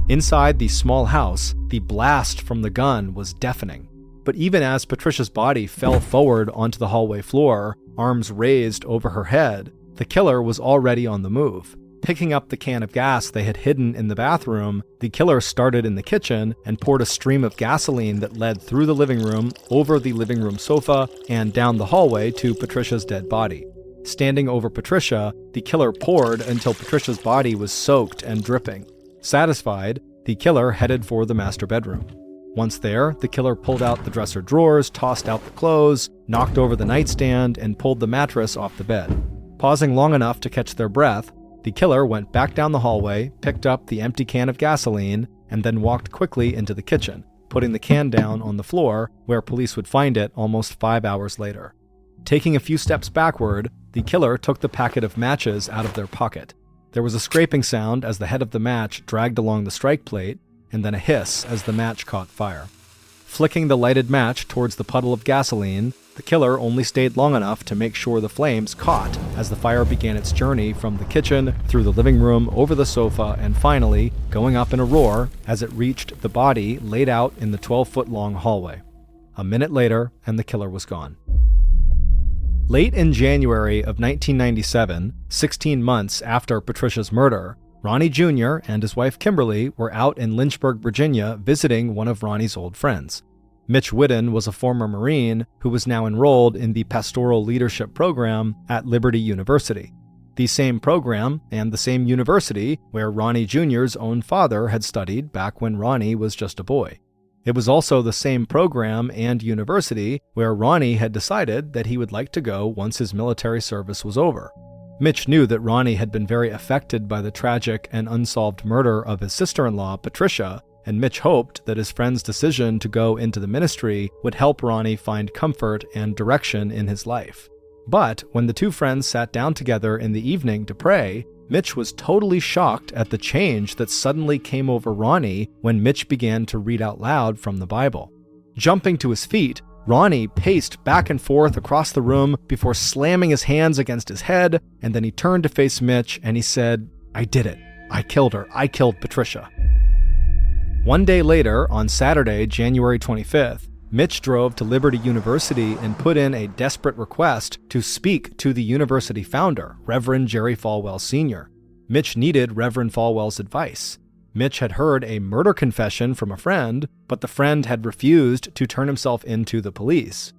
Inside the small house, the blast from the gun was deafening. But even as Patricia's body fell forward onto the hallway floor, arms raised over her head, the killer was already on the move. Picking up the can of gas they had hidden in the bathroom, the killer started in the kitchen and poured a stream of gasoline that led through the living room, over the living room sofa, and down the hallway to Patricia's dead body. Standing over Patricia, the killer poured until Patricia's body was soaked and dripping. Satisfied, the killer headed for the master bedroom. Once there, the killer pulled out the dresser drawers, tossed out the clothes, knocked over the nightstand, and pulled the mattress off the bed. Pausing long enough to catch their breath, the killer went back down the hallway, picked up the empty can of gasoline, and then walked quickly into the kitchen, putting the can down on the floor where police would find it almost 5 hours later. Taking a few steps backward, the killer took the packet of matches out of their pocket. There was a scraping sound as the head of the match dragged along the strike plate, and then a hiss as the match caught fire. Flicking the lighted match towards the puddle of gasoline, the killer only stayed long enough to make sure the flames caught as the fire began its journey from the kitchen, through the living room, over the sofa, and finally going up in a roar as it reached the body laid out in the 12-foot-long hallway. A minute later, and the killer was gone. Late in January of 1997, 16 months after Patricia's murder, Ronnie Jr. and his wife Kimberly were out in Lynchburg, Virginia, visiting one of Ronnie's old friends. Mitch Whidden was a former Marine who was now enrolled in the Pastoral Leadership Program at Liberty University, the same program and the same university where Ronnie Jr.'s own father had studied back when Ronnie was just a boy. It was also the same program and university where Ronnie had decided that he would like to go once his military service was over. Mitch knew that Ronnie had been very affected by the tragic and unsolved murder of his sister-in-law, Patricia, and Mitch hoped that his friend's decision to go into the ministry would help Ronnie find comfort and direction in his life. But when the two friends sat down together in the evening to pray, Mitch was totally shocked at the change that suddenly came over Ronnie when Mitch began to read out loud from the Bible. Jumping to his feet, Ronnie paced back and forth across the room before slamming his hands against his head, and then he turned to face Mitch and he said, "I did it. I killed her. I killed Patricia." One day later, on Saturday, January 25th, Mitch drove to Liberty University and put in a desperate request to speak to the university founder, Reverend Jerry Falwell Sr. Mitch needed Reverend Falwell's advice. Mitch had heard a murder confession from a friend, but the friend had refused to turn himself in to the police.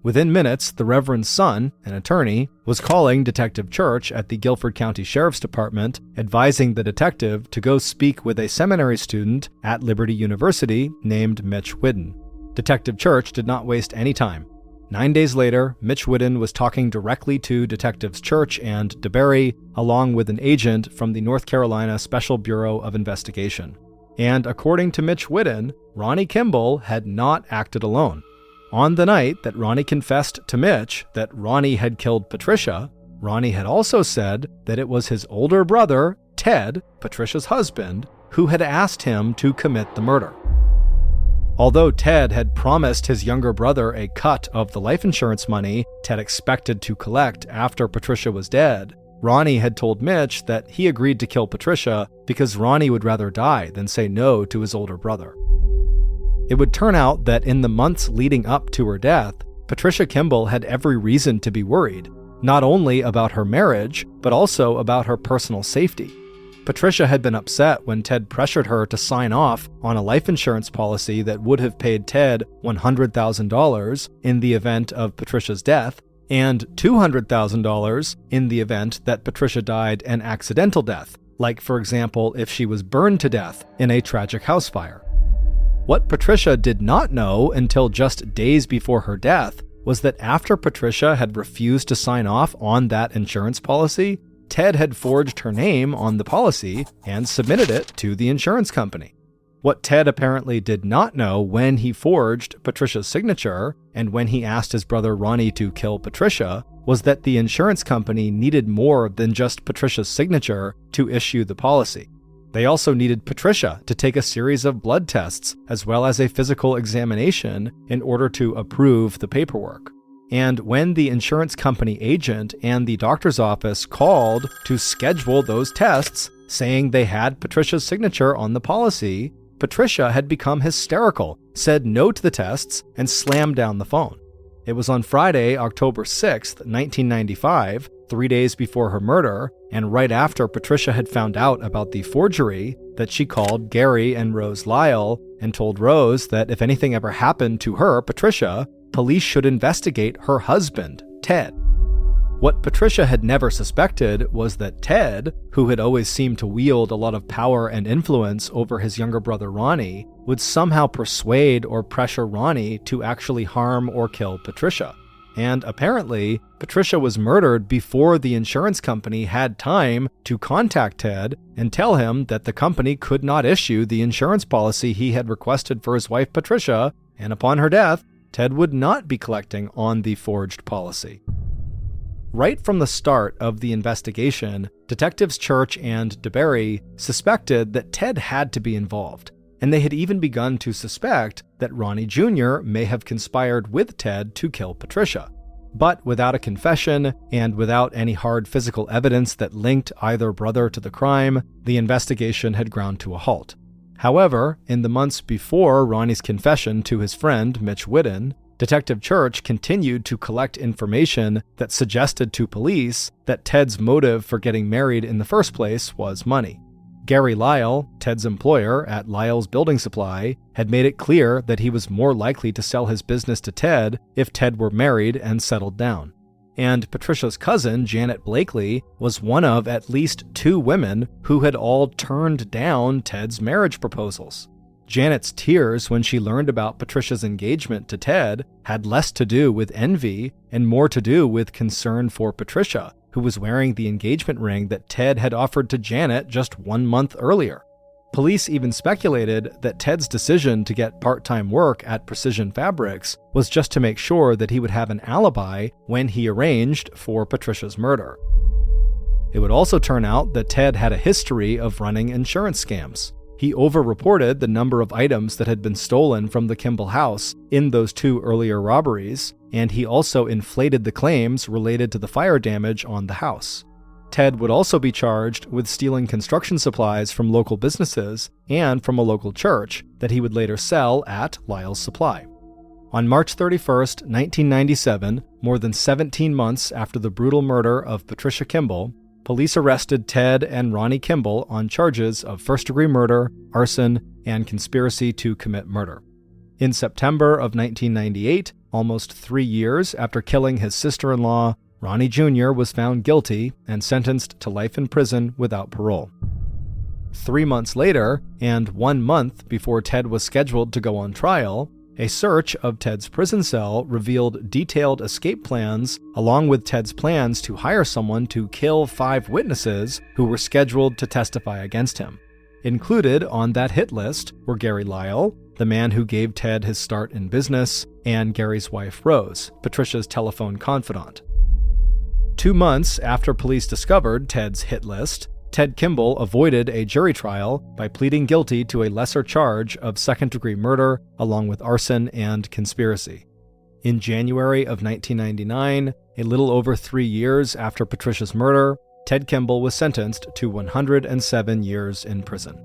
Within minutes, the Reverend's son, an attorney, was calling Detective Church at the Guilford County Sheriff's Department, advising the detective to go speak with a seminary student at Liberty University named Mitch Whidden. Detective Church did not waste any time. 9 days later, Mitch Whidden was talking directly to Detectives Church and DeBerry, along with an agent from the North Carolina Special Bureau of Investigation. And according to Mitch Whidden, Ronnie Kimball had not acted alone. On the night that Ronnie confessed to Mitch that Ronnie had killed Patricia, Ronnie had also said that it was his older brother, Ted, Patricia's husband, who had asked him to commit the murder. Although Ted had promised his younger brother a cut of the life insurance money Ted expected to collect after Patricia was dead, Ronnie had told Mitch that he agreed to kill Patricia because Ronnie would rather die than say no to his older brother. It would turn out that in the months leading up to her death, Patricia Kimball had every reason to be worried, not only about her marriage, but also about her personal safety. Patricia had been upset when Ted pressured her to sign off on a life insurance policy that would have paid Ted $100,000 in the event of Patricia's death and $200,000 in the event that Patricia died an accidental death, like, for example, if she was burned to death in a tragic house fire. What Patricia did not know until just days before her death was that after Patricia had refused to sign off on that insurance policy, Ted had forged her name on the policy and submitted it to the insurance company. What Ted apparently did not know when he forged Patricia's signature and when he asked his brother Ronnie to kill Patricia was that the insurance company needed more than just Patricia's signature to issue the policy. They also needed Patricia to take a series of blood tests as well as a physical examination in order to approve the paperwork. And when the insurance company agent and the doctor's office called to schedule those tests, saying they had Patricia's signature on the policy, Patricia had become hysterical, said no to the tests, and slammed down the phone. It was on Friday, October 6th, 1995, 3 days before her murder, and right after Patricia had found out about the forgery, that she called Gary and Rose Lyle and told Rose that if anything ever happened to her, Patricia, police should investigate her husband, Ted. What Patricia had never suspected was that Ted, who had always seemed to wield a lot of power and influence over his younger brother Ronnie, would somehow persuade or pressure Ronnie to actually harm or kill Patricia. and apparently, Patricia was murdered before the insurance company had time to contact Ted and tell him that the company could not issue the insurance policy he had requested for his wife Patricia, and upon her death, Ted would not be collecting on the forged policy. Right from the start of the investigation, Detectives Church and DeBerry suspected that Ted had to be involved, and they had even begun to suspect that Ronnie Jr. may have conspired with Ted to kill Patricia. But without a confession and without any hard physical evidence that linked either brother to the crime, the investigation had ground to a halt. However, in the months before Ronnie's confession to his friend Mitch Whidden, Detective Church continued to collect information that suggested to police that Ted's motive for getting married in the first place was money. Gary Lyle, Ted's employer at Lyle's Building Supply, had made it clear that he was more likely to sell his business to Ted if Ted were married and settled down. And Patricia's cousin, Janet Blakely, was one of at least 2 women who had all turned down Ted's marriage proposals. Janet's tears when she learned about Patricia's engagement to Ted had less to do with envy and more to do with concern for Patricia, who was wearing the engagement ring that Ted had offered to Janet just 1 month earlier. Police even speculated that Ted's decision to get part-time work at Precision Fabrics was just to make sure that he would have an alibi when he arranged for Patricia's murder. It would also turn out that Ted had a history of running insurance scams. He overreported the number of items that had been stolen from the Kimball house in those 2 earlier robberies, and he also inflated the claims related to the fire damage on the house. Ted would also be charged with stealing construction supplies from local businesses and from a local church that he would later sell at Lyle's Supply. On March 31st, 1997, more than 17 months after the brutal murder of Patricia Kimball, police arrested Ted and Ronnie Kimball on charges of first-degree murder, arson, and conspiracy to commit murder. In September of 1998, almost 3 years after killing his sister-in-law, Ronnie Jr. was found guilty and sentenced to life in prison without parole. 3 months later, and 1 month before Ted was scheduled to go on trial, a search of Ted's prison cell revealed detailed escape plans along with Ted's plans to hire someone to kill 5 witnesses who were scheduled to testify against him. Included on that hit list were Gary Lyle, the man who gave Ted his start in business, and Gary's wife Rose, Patricia's telephone confidant. 2 months after police discovered Ted's hit list, Ted Kimball avoided a jury trial by pleading guilty to a lesser charge of second-degree murder along with arson and conspiracy. In January of 1999, a little over 3 years after Patricia's murder, Ted Kimball was sentenced to 107 years in prison.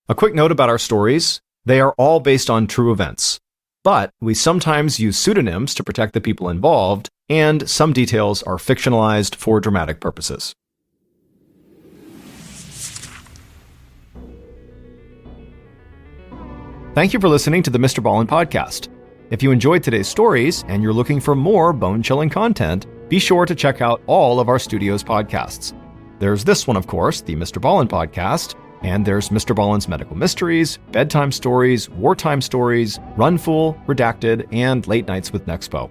A quick note about our stories. They are all based on true events, but we sometimes use pseudonyms to protect the people involved, and some details are fictionalized for dramatic purposes. Thank you for listening to the MrBallen's podcast. If you enjoyed today's stories and you're looking for more bone-chilling content, be sure to check out all of our studio's podcasts. There's this one, of course, the MrBallen's podcast, and there's MrBallen's Medical Mysteries, Bedtime Stories, Wartime Stories, Run Fool, Redacted, and Late Nights with Nexpo.